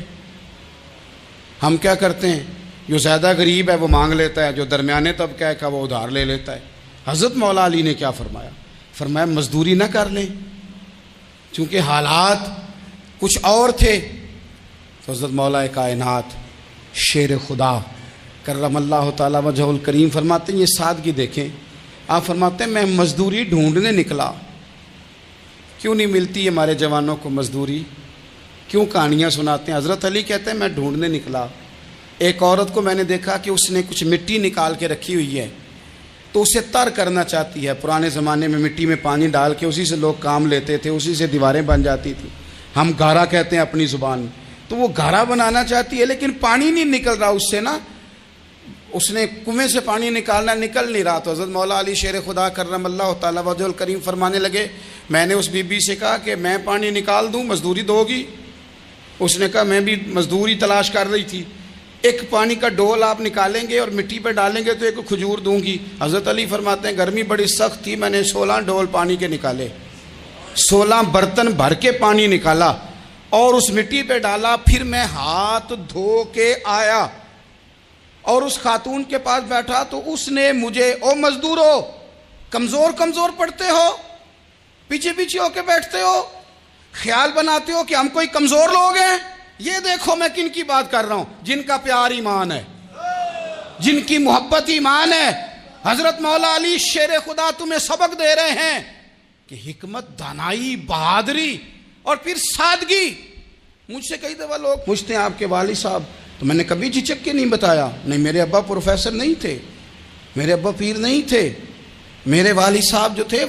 Speaker 2: ہم کیا کرتے ہیں، جو زیادہ غریب ہے وہ مانگ لیتا ہے، جو درمیانے طبقہ کا وہ ادھار لے لیتا ہے. حضرت مولا علی نے کیا فرمایا مزدوری نہ کر لیں، چونکہ حالات کچھ اور تھے. تو حضرت مولا کائنات شیر خدا کرم اللہ تعالی وجہ الکریم فرماتے ہیں یہ سادگی دیکھیں. آپ فرماتے ہیں میں مزدوری ڈھونڈنے نکلا. کیوں نہیں ملتی ہمارے جوانوں کو مزدوری؟ کیوں کہانیاں سناتے ہیں؟ حضرت علی کہتے ہیں میں ڈھونڈنے نکلا. ایک عورت کو میں نے دیکھا کہ اس نے کچھ مٹی نکال کے رکھی ہوئی ہے، تو اسے تر کرنا چاہتی ہے. پرانے زمانے میں مٹی میں پانی ڈال کے اسی سے لوگ کام لیتے تھے, اسی سے دیواریں بن جاتی تھیں. ہم گارا کہتے ہیں اپنی زبان میں. تو وہ گارا بنانا چاہتی ہے لیکن پانی نہیں نکل رہا اس سے نا. اس نے کنویں سے پانی نکالنا, نکل نہیں رہا. تو حضرت مولا علی شیر خدا کرم اللہ تعالیٰ وجہ الکریم فرمانے لگے, میں نے اس بی بی سے کہا کہ میں پانی نکال دوں, مزدوری دو گی؟ اس نے کہا میں بھی مزدوری تلاش کر رہی تھی. ایک پانی کا ڈول آپ نکالیں گے اور مٹی پہ ڈالیں گے تو ایک کھجور دوں گی. حضرت علی فرماتے ہیں گرمی بڑی سخت تھی, میں نے 16 ڈول پانی کے نکالے, 16 برتن بھر کے پانی نکالا اور اس مٹی پہ ڈالا. پھر میں ہاتھ دھو کے آیا اور اس خاتون کے پاس بیٹھا تو اس نے مجھے, او مزدورو کمزور کمزور پڑتے ہو, پیچھے پیچھے ہو کے بیٹھتے ہو, خیال بناتے ہو کہ ہم کوئی کمزور لوگ ہیں. یہ دیکھو میں کن کی بات کر رہا ہوں, جن کا پیار ایمان ہے, جن کی محبت ایمان ہے. حضرت مولا علی شیر خدا تمہیں سبق دے رہے ہیں کہ حکمت, دانائی, بہادری اور پھر سادگی. مجھ سے کئی دفعہ لوگ پوچھتے ہیں آپ کے والد صاحب, تو میں نے کبھی جھجک کے نہیں بتایا, نہیں میرے ابا پروفیسر نہیں تھے, میرے ابا پیر نہیں تھے, میرے والد صاحب جو تھے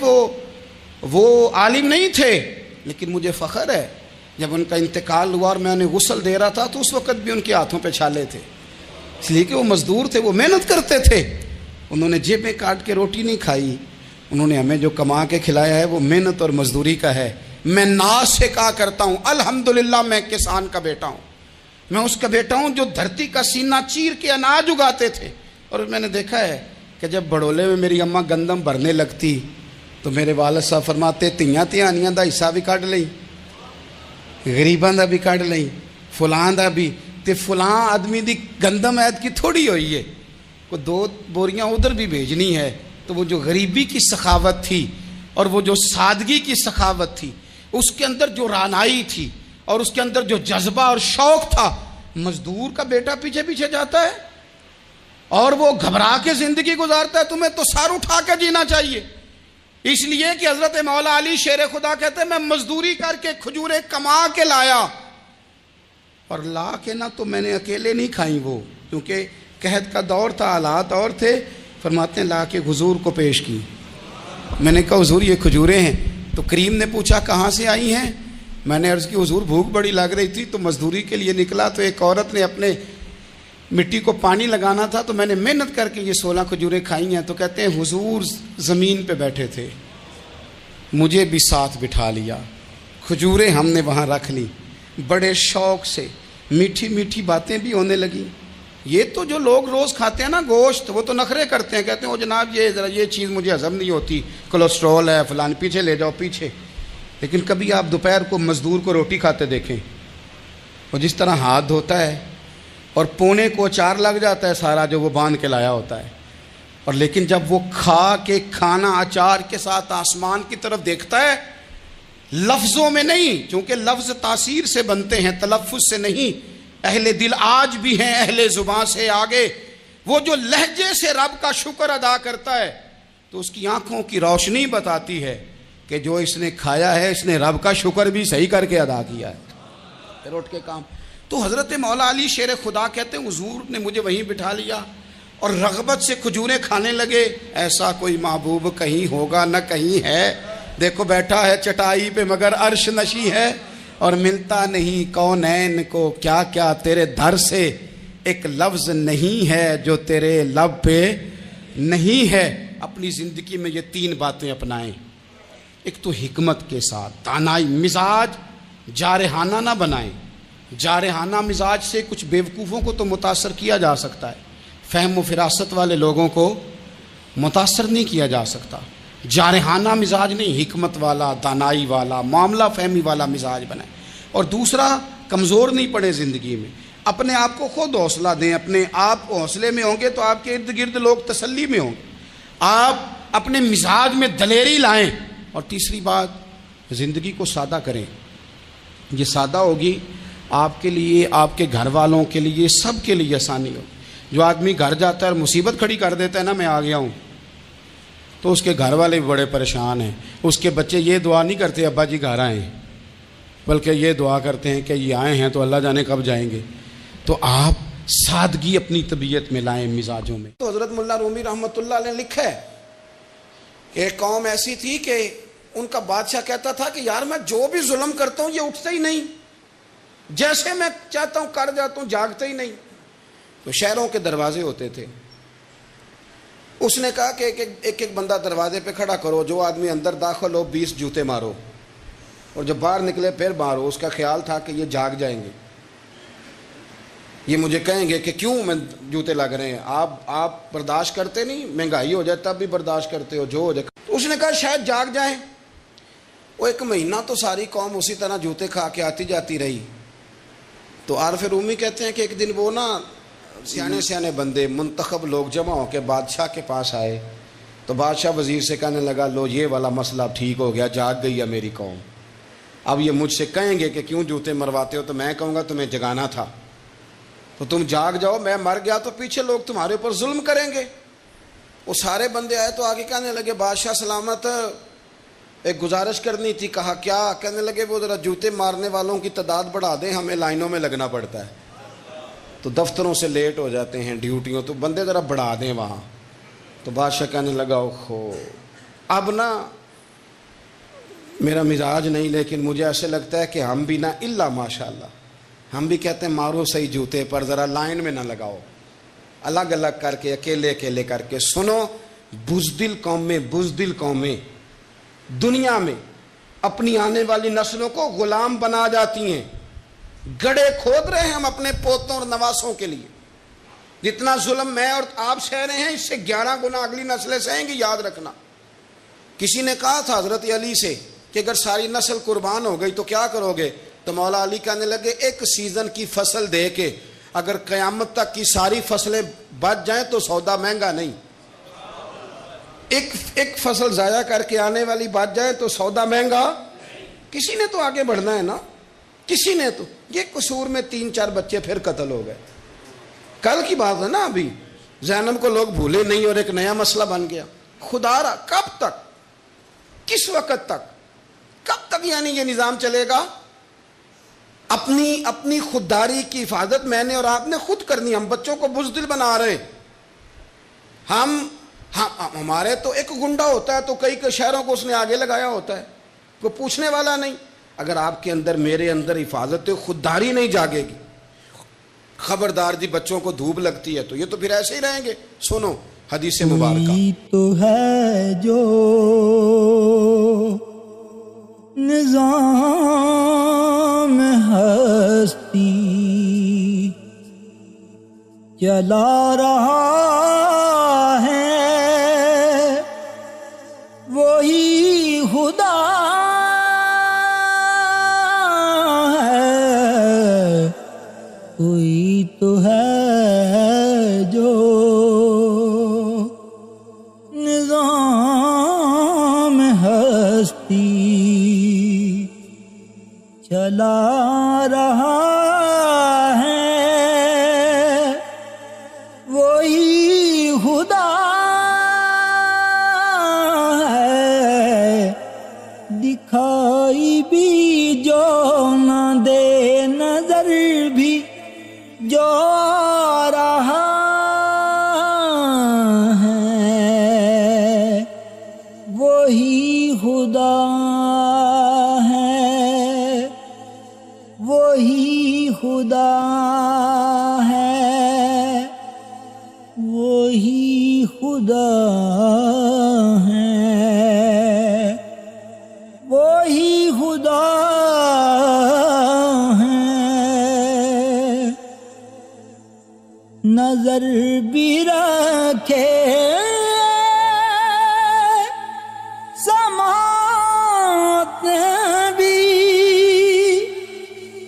Speaker 2: وہ عالم نہیں تھے. لیکن مجھے فخر ہے جب ان کا انتقال ہوا اور میں انہیں غسل دے رہا تھا تو اس وقت بھی ان کے ہاتھوں پہ چھالے تھے, اس لیے کہ وہ مزدور تھے, وہ محنت کرتے تھے. انہوں نے جیبیں کاٹ کے روٹی نہیں کھائی, انہوں نے ہمیں جو کما کے کھلایا ہے وہ محنت اور مزدوری کا ہے. میں ناز سے کہا کرتا ہوں الحمدللہ میں کسان کا بیٹا ہوں, میں اس کا بیٹا ہوں جو دھرتی کا سینہ چیر کے اناج اگاتے تھے. اور میں نے دیکھا ہے کہ جب بڑولے میں میری اماں گندم بھرنے لگتی تو میرے والد صاحب فرماتے تیاں تیانیاں دا حصہ بھی کٹ لیں, غریباں دا بھی کٹ لیں, فلاں دا بھی. تے فلاں آدمی دی گندم عید کی تھوڑی ہوئی ہے, کو 2 بوریاں ادھر بھی بھیجنی ہے. تو وہ جو غریبی کی سخاوت تھی اور وہ جو سادگی کی سخاوت تھی, اس کے اندر جو رانائی تھی اور اس کے اندر جو جذبہ اور شوق تھا, مزدور کا بیٹا پیچھے پیچھے جاتا ہے اور وہ گھبرا کے زندگی گزارتا ہے. تمہیں تو سر اٹھا کے جینا چاہیے. اس لیے کہ حضرت مولا علی شیر خدا کہتے ہیں میں مزدوری کر کے کھجوریں کما کے لایا, اور لا کے نہ تو میں نے اکیلے نہیں کھائیں وہ, کیونکہ قحط کا دور تھا, حالات اور تھے. فرماتے ہیں لا کے حضور کو پیش کی. میں نے کہا حضور یہ کھجوریں ہیں. تو کریم نے پوچھا کہاں سے آئی ہیں؟ میں نے عرض کی حضور بھوک بڑی لگ رہی تھی تو مزدوری کے لیے نکلا, تو ایک عورت نے اپنے مٹی کو پانی لگانا تھا تو میں نے محنت کر کے یہ 16 کھجوریں کھائی ہیں. تو کہتے ہیں حضور زمین پہ بیٹھے تھے, مجھے بھی ساتھ بٹھا لیا, کھجوریں ہم نے وہاں رکھ لی, بڑے شوق سے میٹھی میٹھی باتیں بھی ہونے لگیں. یہ تو جو لوگ روز کھاتے ہیں نا گوشت, وہ تو نخرے کرتے ہیں, کہتے ہیں وہ جناب یہ ذرا یہ چیز مجھے ہضم نہیں ہوتی, کولیسٹرول ہے فلان, پیچھے لے جاؤ پیچھے. لیکن کبھی آپ دوپہر کو مزدور کو روٹی کھاتے دیکھیں, وہ جس طرح ہاتھ دھوتا ہے اور پونے کو اچار لگ جاتا ہے سارا جو وہ باندھ کے لایا ہوتا ہے, اور لیکن جب وہ کھا کے کھانا اچار کے ساتھ آسمان کی طرف دیکھتا ہے, لفظوں میں نہیں, چونکہ لفظ تاثیر سے بنتے ہیں تلفظ سے نہیں. اہل دل آج بھی ہیں اہل زبان سے آگے. وہ جو لہجے سے رب کا شکر ادا کرتا ہے تو اس کی آنکھوں کی روشنی بتاتی ہے کہ جو اس نے کھایا ہے اس نے رب کا شکر بھی صحیح کر کے ادا کیا ہے. پھر اٹھ کے کام. تو حضرت مولا علی شیر خدا کہتے ہیں حضور نے مجھے وہیں بٹھا لیا اور رغبت سے کھجوریں کھانے لگے. ایسا کوئی محبوب کہیں ہوگا نہ کہیں ہے, دیکھو بیٹھا ہے چٹائی پہ مگر عرش نشی ہے, اور ملتا نہیں کونین کو کیا کیا تیرے در سے, ایک لفظ نہیں ہے جو تیرے لب پہ نہیں ہے. اپنی زندگی میں یہ 3 باتیں اپنائیں. ایک تو حکمت کے ساتھ دانائی, مزاج جارحانہ نہ بنائیں. جارحانہ مزاج سے کچھ بیوقوفوں کو تو متاثر کیا جا سکتا ہے, فہم و فراست والے لوگوں کو متاثر نہیں کیا جا سکتا. جارحانہ مزاج نہیں, حکمت والا, دانائی والا, معاملہ فہمی والا مزاج بنائیں. اور دوسرا, کمزور نہیں پڑے زندگی میں, اپنے آپ کو خود حوصلہ دیں. اپنے آپ حوصلے میں ہوں گے تو آپ کے ارد گرد لوگ تسلی میں ہوں گے. آپ اپنے مزاج میں دلیری لائیں. اور تیسری بات, زندگی کو سادہ کریں. یہ سادہ ہوگی آپ کے لیے, آپ کے گھر والوں کے لیے, سب کے لیے آسانی ہو. جو آدمی گھر جاتا ہے اور مصیبت کھڑی کر دیتا ہے نا, میں آ گیا ہوں, تو اس کے گھر والے بھی بڑے پریشان ہیں. اس کے بچے یہ دعا نہیں کرتے ابا جی گھر آئیں, بلکہ یہ دعا کرتے ہیں کہ یہ آئے ہیں تو اللہ جانے کب جائیں گے. تو آپ سادگی اپنی طبیعت میں لائیں, مزاجوں میں. تو حضرت ملا رومی رحمۃ اللہ علیہ نے لکھا ہے ایک قوم ایسی تھی کہ ان کا بادشاہ کہتا تھا کہ یار میں جو بھی ظلم کرتا ہوں یہ اٹھتا ہی نہیں، جیسے میں چاہتا ہوں کر جاتا ہوں، جاگتا ہی نہیں۔ تو شہروں کے دروازے ہوتے تھے، اس نے کہا کہ ایک ایک بندہ دروازے پہ کھڑا کرو، جو آدمی اندر داخل ہو 20 جوتے مارو، اور جب باہر نکلے پھر مارو۔ اس کا خیال تھا کہ یہ جاگ جائیں گے، یہ مجھے کہیں گے کہ کیوں میں جوتے لگ رہے ہیں، آپ برداشت کرتے نہیں، مہنگائی ہو جائے تب بھی برداشت کرتے ہو، جو ہو جائے۔ اس نے کہا شاید جاگ جائیں۔ وہ 1 مہینہ تو ساری قوم اسی طرح جوتے کھا کے آتی جاتی رہی۔ تو عارف رومی کہتے ہیں کہ ایک دن وہ سیانے سیانے بندے منتخب لوگ جمع ہو کے بادشاہ کے پاس آئے، تو بادشاہ وزیر سے کہنے لگا لو یہ والا مسئلہ ٹھیک ہو گیا، جاگ گئی ہے میری قوم، اب یہ مجھ سے کہیں گے کہ کیوں جوتے مرواتے ہو، تو میں کہوں گا تمہیں جگانا تھا، تو تم جاگ جاؤ، میں مر گیا تو پیچھے لوگ تمہارے اوپر ظلم کریں گے۔ وہ سارے بندے آئے تو آگے کہنے لگے بادشاہ سلامت، ایک گزارش کرنی تھی۔ کہا کیا؟ کہنے لگے وہ ذرا جوتے مارنے والوں کی تعداد بڑھا دیں، ہمیں لائنوں میں لگنا پڑتا ہے، تو دفتروں سے لیٹ ہو جاتے ہیں، ڈیوٹیوں، تو بندے ذرا بڑھا دیں وہاں۔ تو بادشاہ کہنے لگا اوہو، اب میرا مزاج نہیں، لیکن مجھے ایسے لگتا ہے کہ ہم بھی الا ماشاءاللہ، ہم بھی کہتے ہیں مارو صحیح جوتے پر، ذرا لائن میں نہ لگاؤ، الگ الگ کر کے، اکیلے اکیلے کر کے۔ سنو، بزدل قومیں دنیا میں اپنی آنے والی نسلوں کو غلام بنا جاتی ہیں۔ گڑھے کھود رہے ہیں ہم اپنے پوتوں اور نواسوں کے لیے۔ جتنا ظلم میں اور آپ سہ رہے ہیں، اس سے 11 گنا اگلی نسلیں سہیں گی، یاد رکھنا۔ کسی نے کہا تھا حضرت علی سے کہ اگر ساری نسل قربان ہو گئی تو کیا کرو گے؟ تو مولا علی کہنے لگے ایک سیزن کی فصل دے کے اگر قیامت تک کی ساری فصلیں بچ جائیں تو سودا مہنگا نہیں، ایک فصل ضائع کر کے آنے والی بچ جائے تو سودا مہنگا۔ کسی نے تو آگے بڑھنا ہے نا، کسی نے تو۔ یہ قصور میں 3-4 بچے پھر قتل ہو گئے، کل کی بات ہے نا، ابھی زینب کو لوگ بھولے نہیں اور ایک نیا مسئلہ بن گیا۔ خدا را کب تک، کس وقت تک، کب تک یعنی یہ نظام چلے گا؟ اپنی خودداری کی حفاظت میں نے اور آپ نے خود کرنی۔ ہم بچوں کو بزدل بنا رہے، ہمارے تو ایک گنڈا ہوتا ہے تو کئی شہروں کو اس نے آگے لگایا ہوتا ہے، کوئی پوچھنے والا نہیں۔ اگر آپ کے اندر میرے اندر حفاظت خودداری نہیں جاگے گی، خبردار جی بچوں کو دھوپ لگتی ہے تو یہ تو پھر ایسے ہی رہیں گے۔ سنو حدیث مبارکہ،
Speaker 3: تو ہے جو نظام ہستی چلا رہا ہے، وہی خدا ہے، کوئی تو ہے جو نظام ہستی چلا رہا ہے، وہی خدا ہے، دکھائی بھی جو نہ دے، نظر بھی جو رہا ہے، وہی خدا ہے، وہی خدا ہے، وہی خدا ہے، وہی خدا ہے، نظر بھی رکھے سماعت بھی،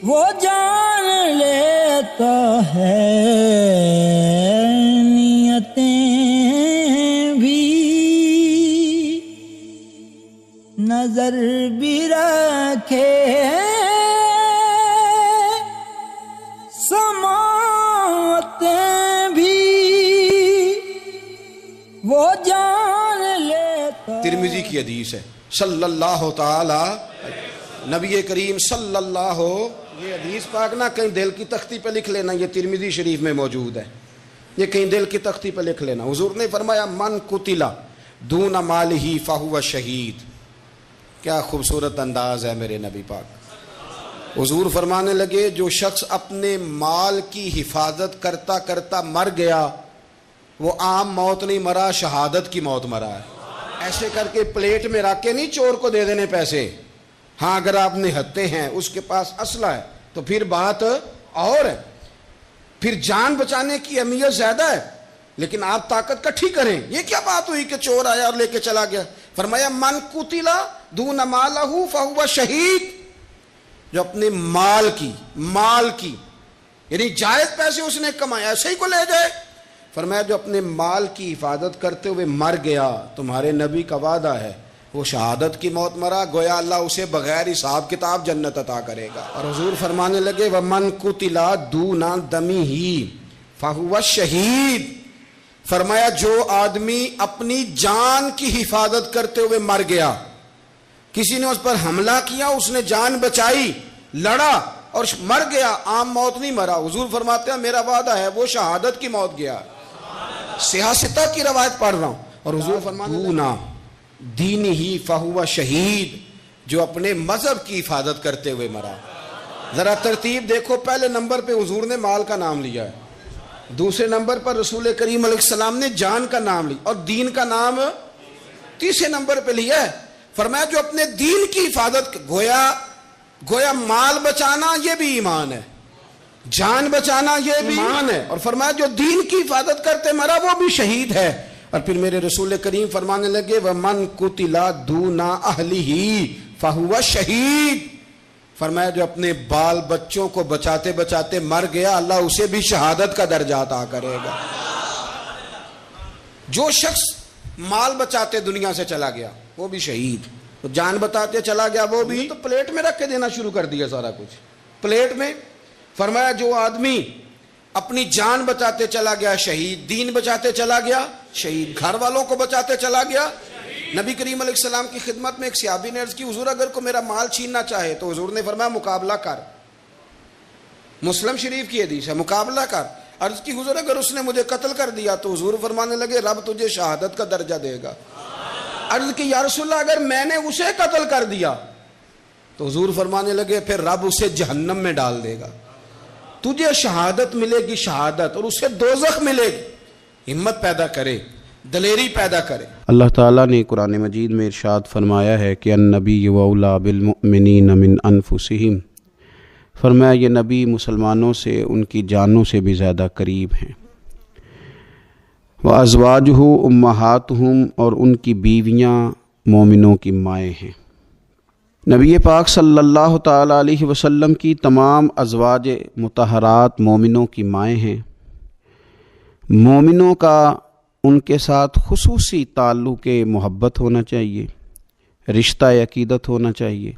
Speaker 3: وہ جان لیتا ہے نیتیں بھی، نظر بھی رکھے سماعت بھی، وہ جان لیتا۔
Speaker 2: ترمذی کی حدیث ہے، صلی اللہ تعالی نبی کریم صلی اللہ، یہ حدیث پاک نہ کہیں دل کی تختی پہ لکھ لینا، یہ ترمذی شریف میں موجود ہے، یہ کہیں دل کی تختی پہ لکھ لینا۔ حضور نے فرمایا من قتل دون مالہ فہو شہید. کیا خوبصورت انداز ہے میرے نبی پاک. حضور فرمانے لگے جو شخص اپنے مال کی حفاظت کرتا کرتا مر گیا وہ عام موت نہیں مرا، شہادت کی موت مرا ہے. ایسے کر کے پلیٹ میں رکھ کے نہیں چور کو دے دینے پیسے. ہاں اگر آپ نہتے ہیں، اس کے پاس اسلحہ ہے تو پھر بات اور ہے، پھر جان بچانے کی اہمیت زیادہ ہے. لیکن آپ طاقت کٹھی کریں. یہ کیا بات ہوئی کہ چور آیا اور لے کے چلا گیا؟ فرمایا من قتل دون مالہ فہو شہید. جو اپنے مال کی یعنی جائز پیسے اس نے کمائے ایسے ہی کو لے جائے. فرمایا جو اپنے مال کی حفاظت کرتے ہوئے مر گیا، تمہارے نبی کا وعدہ ہے وہ شہادت کی موت مرا، گویا اللہ اسے بغیر حساب کتاب جنت عطا کرے گا. اور حضور فرمانے لگے ومن قتل دون دمہ فہو شہید. فرمایا جو آدمی اپنی جان کی حفاظت کرتے ہوئے مر گیا، کسی نے اس پر حملہ کیا، اس نے جان بچائی، لڑا اور مر گیا، عام موت نہیں مرا. حضور فرماتے ہیں میرا وعدہ ہے وہ شہادت کی موت گیا. سیاستہ کی روایت پڑھ رہا ہوں. اور حضور فرماتے دینہ فہو شہید. جو اپنے مذہب کی حفاظت کرتے ہوئے مرا. ذرا ترتیب دیکھو، پہلے نمبر پہ حضور نے مال کا نام لیا ہے، دوسرے نمبر پر رسول کریم علیہ السلام نے جان کا نام لیا، اور دین کا نام تیسرے نمبر پہ لیا ہے. فرمایا جو اپنے دین کی حفاظت، گویا مال بچانا یہ بھی ایمان ہے، جان بچانا یہ بھی ایمان ہے. اور فرمایا جو دین کی حفاظت کرتے مرا وہ بھی شہید ہے. اور پھر میرے رسول کریم فرمانے لگے ومن قتل دون اہلہ فہو شہید. فرمایا جو اپنے بال بچوں کو بچاتے بچاتے مر گیا، اللہ اسے بھی شہادت کا درجہ عطا کرے گا. جو شخص مال بچاتے دنیا سے چلا گیا وہ بھی شہید، جان بتاتے چلا گیا وہ بھی. تو پلیٹ میں رکھ کے دینا شروع کر دیا سارا کچھ پلیٹ میں. فرمایا جو آدمی اپنی جان بچاتے چلا گیا شہید، دین بچاتے چلا گیا شہید، گھر والوں کو بچاتے چلا گیا. نبی کریم علیہ السلام کی خدمت میں ایک صحابی نے عرض کی حضور اگر کو میرا مال چھیننا چاہے تو حضور نے فرمایا مقابلہ کر. مسلم شریف کی حدیث ہے، مقابلہ کر. عرض کی حضور اگر اس نے مجھے قتل کر دیا تو حضور فرمانے لگے رب تجھے شہادت کا درجہ دے گا. عرض کی یا رسول اللہ اگر میں نے اسے قتل کر دیا تو حضور فرمانے لگے پھر رب اسے جہنم میں ڈال دے گا. تجھے شہادت ملے گی شہادت، اور اسے دوزخ ملے گی. ہمت پیدا کرے، دلیری پیدا کرے.
Speaker 4: اللہ تعالیٰ نے قرآن مجید میں ارشاد فرمایا ہے کہ النبی اولیٰ بالمؤمنین من انفسہم. فرمایا یہ نبی مسلمانوں سے ان کی جانوں سے بھی زیادہ قریب ہیں. وازواجہ امہاتہم، اور ان کی بیویاں مومنوں کی مائیں ہیں. نبی پاک صلی اللہ تعالیٰ علیہ وسلم کی تمام ازواج مطہرات مومنوں کی مائیں ہیں. مومنوں کا ان کے ساتھ خصوصی تعلق محبت ہونا چاہیے، رشتہ عقیدت ہونا چاہیے.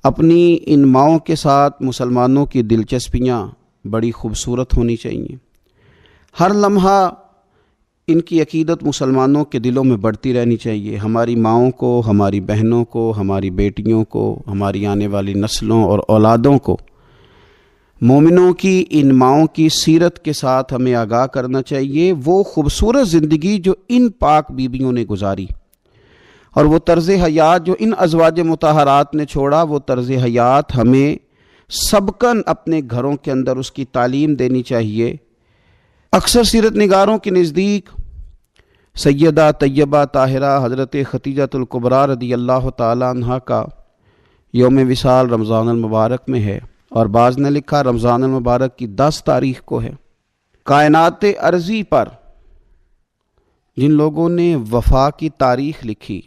Speaker 4: اپنی ان ماؤں کے ساتھ مسلمانوں کی دلچسپیاں بڑی خوبصورت ہونی چاہیے. ہر لمحہ ان کی عقیدت مسلمانوں کے دلوں میں بڑھتی رہنی چاہیے. ہماری ماؤں کو، ہماری بہنوں کو، ہماری بیٹیوں کو، ہماری آنے والی نسلوں اور اولادوں کو مومنوں کی ان ماؤں کی سیرت کے ساتھ ہمیں آگاہ کرنا چاہیے. وہ خوبصورت زندگی جو ان پاک بیویوں نے گزاری اور وہ طرز حیات جو ان ازواج مطہرات نے چھوڑا، وہ طرز حیات ہمیں سبقاً اپنے گھروں کے اندر اس کی تعلیم دینی چاہیے. اکثر سیرت نگاروں کے نزدیک سیدہ طیبہ طاہرہ حضرت خدیجہ الکبریٰ رضی اللہ تعالی عنہا کا یوم وصال رمضان المبارک میں ہے، اور بعض نے لکھا رمضان المبارک کی 10 تاریخ کو ہے. کائنات ارضی پر جن لوگوں نے وفا کی تاریخ لکھی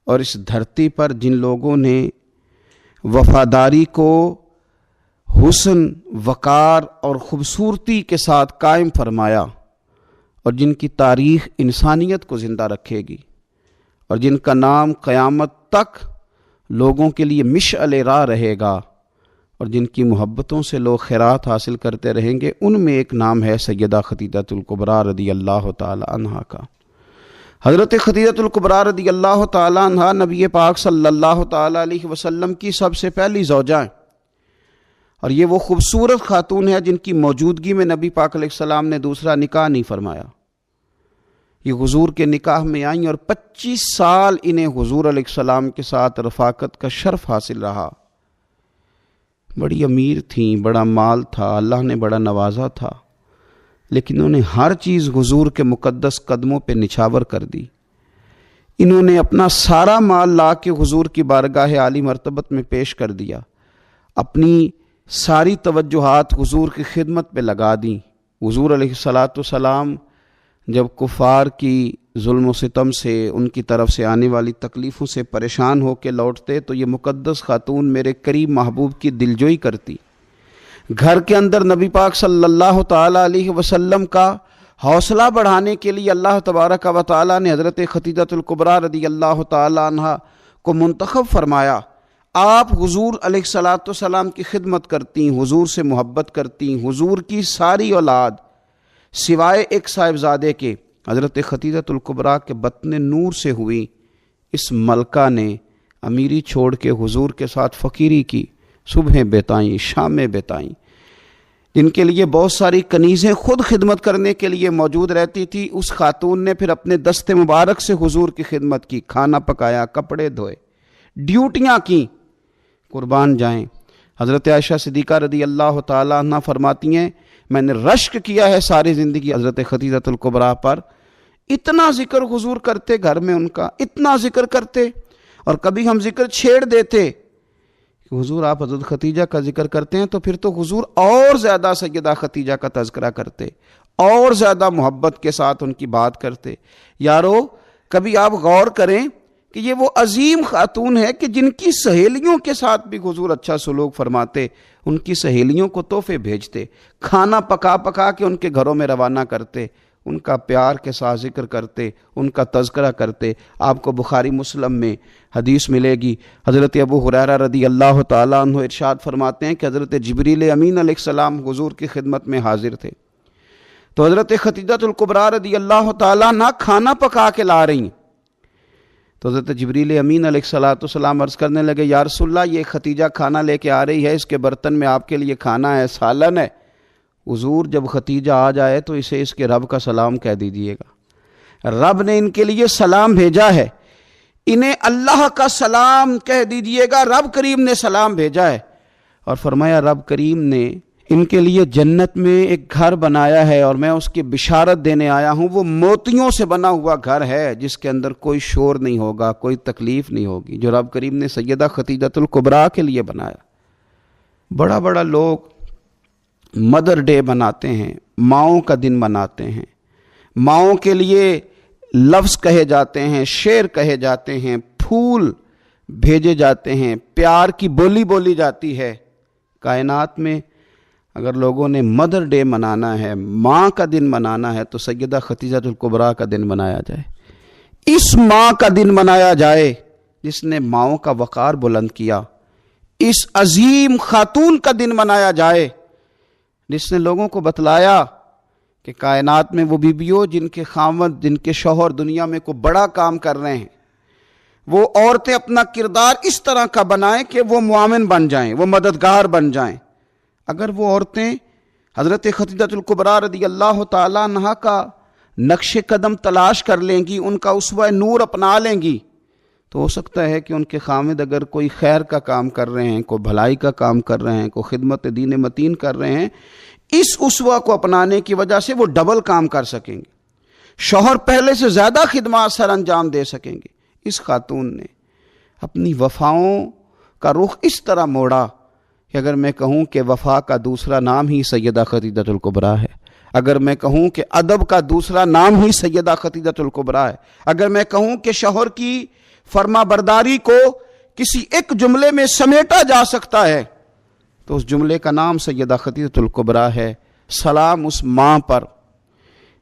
Speaker 4: اور اس دھرتی پر جن لوگوں نے وفاداری کو حسن، وقار اور خوبصورتی کے ساتھ قائم فرمایا، اور جن کی تاریخ انسانیت کو زندہ رکھے گی، اور جن کا نام قیامت تک لوگوں کے لیے مشعل راہ رہے گا، اور جن کی محبتوں سے لوگ خیرات حاصل کرتے رہیں گے، ان میں ایک نام ہے سیدہ خدیجہ الکبریٰ رضی اللہ تعالی عنہا کا. حضرت خدیجہ الکبریٰ رضی اللہ تعالی عنہا نبی پاک صلی اللہ تعالی علیہ وسلم کی سب سے پہلی زوجہ ہیں، اور یہ وہ خوبصورت خاتون ہے جن کی موجودگی میں نبی پاک علیہ السلام نے دوسرا نکاح نہیں فرمایا. یہ حضور کے نکاح میں آئیں اور 25 سال انہیں حضور علیہ السلام کے ساتھ رفاقت کا شرف حاصل رہا۔ بڑی امیر تھیں، بڑا مال تھا، اللہ نے بڑا نوازا تھا، لیکن انہوں نے ہر چیز حضور کے مقدس قدموں پہ نچھاور کر دی۔ انہوں نے اپنا سارا مال لا کے حضور کی بارگاہ عالی مرتبت میں پیش کر دیا، اپنی ساری توجہات حضور کی خدمت پہ لگا دیں۔ حضور علیہ السلام جب کفار کی ظلم و ستم سے، ان کی طرف سے آنے والی تکلیفوں سے پریشان ہو کے لوٹتے تو یہ مقدس خاتون میرے قریب محبوب کی دلجوئی کرتی۔ گھر کے اندر نبی پاک صلی اللہ تعالیٰ علیہ وسلم کا حوصلہ بڑھانے کے لیے اللہ تبارک و تعالیٰ نے حضرت خدیجہ الکبریٰ رضی اللہ تعالیٰ عنہ کو منتخب فرمایا۔ آپ حضور علیہ السلام کی خدمت کرتی، حضور سے محبت کرتی، حضور کی ساری اولاد سوائے ایک صاحبزادے کے حضرت خدیجہ الکبریٰ کے بطن نور سے ہوئی۔ اس ملکہ نے امیری چھوڑ کے حضور کے ساتھ فقیری کی، صبحیں بتائیں، شامیں بتائیں، جن کے لیے بہت ساری کنیزیں خود خدمت کرنے کے لیے موجود رہتی تھی۔ اس خاتون نے پھر اپنے دست مبارک سے حضور کی خدمت کی، کھانا پکایا، کپڑے دھوئے، ڈیوٹیاں کی، قربان جائیں۔ حضرت عائشہ صدیقہ رضی اللہ تعالیٰ عنہ فرماتی ہیں میں نے رشک کیا ہے ساری زندگی حضرت خدیجہ الکبریٰ پر۔ اتنا ذکر حضور کرتے گھر میں، ان کا اتنا ذکر کرتے، اور کبھی ہم ذکر چھیڑ دیتے کہ حضور آپ حضرت خدیجہ کا ذکر کرتے ہیں، تو پھر تو حضور اور زیادہ سیدہ خدیجہ کا تذکرہ کرتے، اور زیادہ محبت کے ساتھ ان کی بات کرتے۔ یارو کبھی آپ غور کریں کہ یہ وہ عظیم خاتون ہے کہ جن کی سہیلیوں کے ساتھ بھی حضور اچھا سلوک فرماتے، ان کی سہیلیوں کو تحفے بھیجتے، کھانا پکا پکا کے ان کے گھروں میں روانہ کرتے، ان کا پیار کے ساتھ ذکر کرتے، ان کا تذکرہ کرتے۔ آپ کو بخاری مسلم میں حدیث ملے گی، حضرت ابو ہریرہ رضی اللہ تعالیٰ عنہ ارشاد فرماتے ہیں کہ حضرت جبریل امین علیہ السلام حضور کی خدمت میں حاضر تھے، تو حضرت خدیجہ الکبریٰ رضی اللہ تعالیٰ عنہ کھانا پکا کے لا رہی ہیں، تو حضرت جبریل امین علیہ السلام عرض کرنے لگے یا رسول اللہ یہ خدیجہ کھانا لے کے آ رہی ہے، اس کے برتن میں آپ کے لیے کھانا ہے، سالن ہے۔ حضور جب خدیجہ آ جائے تو اسے اس کے رب کا سلام کہہ دیجئے گا، رب نے ان کے لیے سلام بھیجا ہے، انہیں اللہ کا سلام کہہ دیجئے گا، رب کریم نے سلام بھیجا ہے۔ اور فرمایا رب کریم نے ان کے لیے جنت میں ایک گھر بنایا ہے اور میں اس کی بشارت دینے آیا ہوں، وہ موتیوں سے بنا ہوا گھر ہے جس کے اندر کوئی شور نہیں ہوگا، کوئی تکلیف نہیں ہوگی، جو رب کریم نے سیدہ خدیجہ الکبریٰ کے لیے بنایا۔ بڑا بڑا لوگ مدر ڈے مناتے ہیں، ماؤں کا دن مناتے ہیں، ماؤں کے لیے لفظ کہے جاتے ہیں، شعر کہے جاتے ہیں، پھول بھیجے جاتے ہیں، پیار کی بولی بولی جاتی ہے۔ کائنات میں اگر لوگوں نے مدر ڈے منانا ہے، ماں کا دن منانا ہے، تو سیدہ خدیجہ الکبریٰ کا دن منایا جائے، اس ماں کا دن منایا جائے جس نے ماؤں کا وقار بلند کیا، اس عظیم خاتون کا دن منایا جائے جس نے لوگوں کو بتلایا کہ کائنات میں وہ بیویوں جن کے خاوند، جن کے شوہر دنیا میں کوئی بڑا کام کر رہے ہیں، وہ عورتیں اپنا کردار اس طرح کا بنائیں کہ وہ معاون بن جائیں، وہ مددگار بن جائیں۔ اگر وہ عورتیں حضرت خدیجہ الکبریٰ رضی اللہ تعالیٰ عنہ کا نقش قدم تلاش کر لیں گی، ان کا اسوہ نور اپنا لیں گی، تو ہو سکتا ہے کہ ان کے خامد اگر کوئی خیر کا کام کر رہے ہیں، کوئی بھلائی کا کام کر رہے ہیں، کوئی خدمت دین متین کر رہے ہیں، اس اسوہ کو اپنانے کی وجہ سے وہ ڈبل کام کر سکیں گے، شوہر پہلے سے زیادہ خدمات سر انجام دے سکیں گے۔ اس خاتون نے اپنی وفاؤں کا رخ اس طرح موڑا کہ اگر میں کہوں کہ وفا کا دوسرا نام ہی سیدہ خدیجہ الکبریٰ ہے، اگر میں کہوں کہ ادب کا دوسرا نام ہی سیدہ خدیجہ الکبریٰ ہے، اگر میں کہوں کہ شوہر کی فرما برداری کو کسی ایک جملے میں سمیٹا جا سکتا ہے، تو اس جملے کا نام سیدہ خدیجہ الکبریٰ ہے۔ سلام اس ماں پر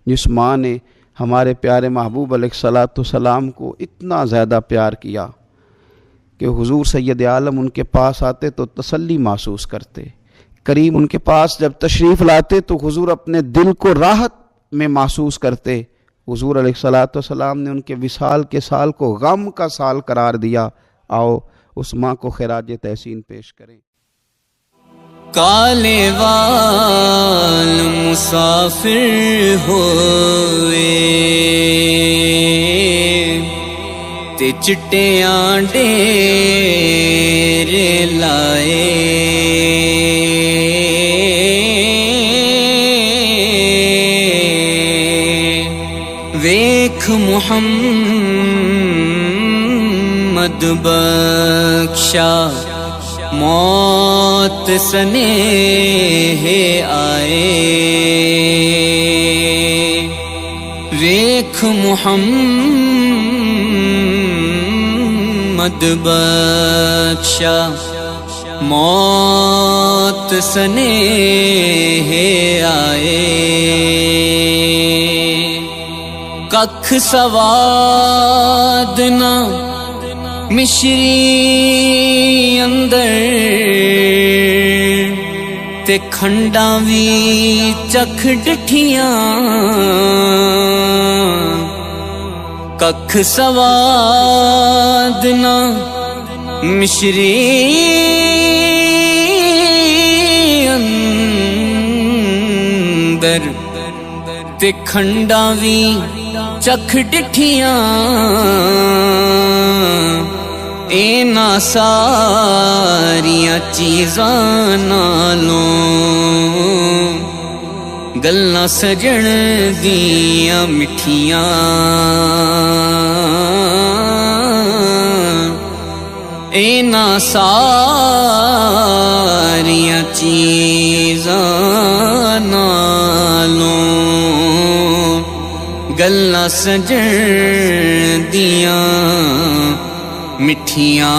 Speaker 4: جس ماں نے ہمارے پیارے محبوب علیہ السلام کو اتنا زیادہ پیار کیا کہ حضور سید عالم ان کے پاس آتے تو تسلی محسوس کرتے، کریم ان کے پاس جب تشریف لاتے تو حضور اپنے دل کو راحت میں محسوس کرتے۔ حضور علیہ السلام نے ان کے وصال کے سال کو غم کا سال قرار دیا۔ آؤ اس ماں کو خراج تحسین پیش کریں۔
Speaker 5: کالے وال مسافر ہوئے تے چٹیاں ڈیر لائے ویکھ محمد بخشا موت سنیہ آئے ویکھ محمد بخشا موت سنیہ آئے ککھ سواد نہ مشری اندر تے کھنڈاں وی چکھ ڈٹھیاں ککھ سواد نہ مشری اندر تے کھنڈاں وی چکھ ڈٹھیاں اینا ساریاں چیزاں نالوں گلاں سجن دیاں مٹھیاں اینا ساریاں چیزاں نالوں گلاں سجن دیاں مٹھیاں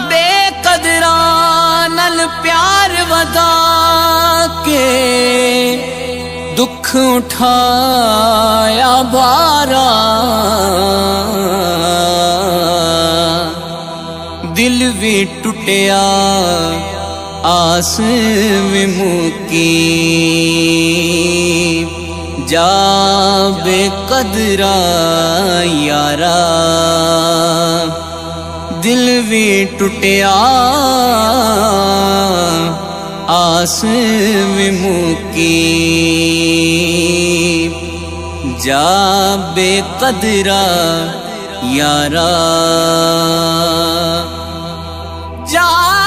Speaker 5: بے قدراں نال پیار ودا کے دکھ اٹھایا بارا دل بھی ٹوٹیا آس میں مکی جا بے قدرا یارا دل بھی ٹوٹیا آس میں مکی جا بے قدرا یارا جا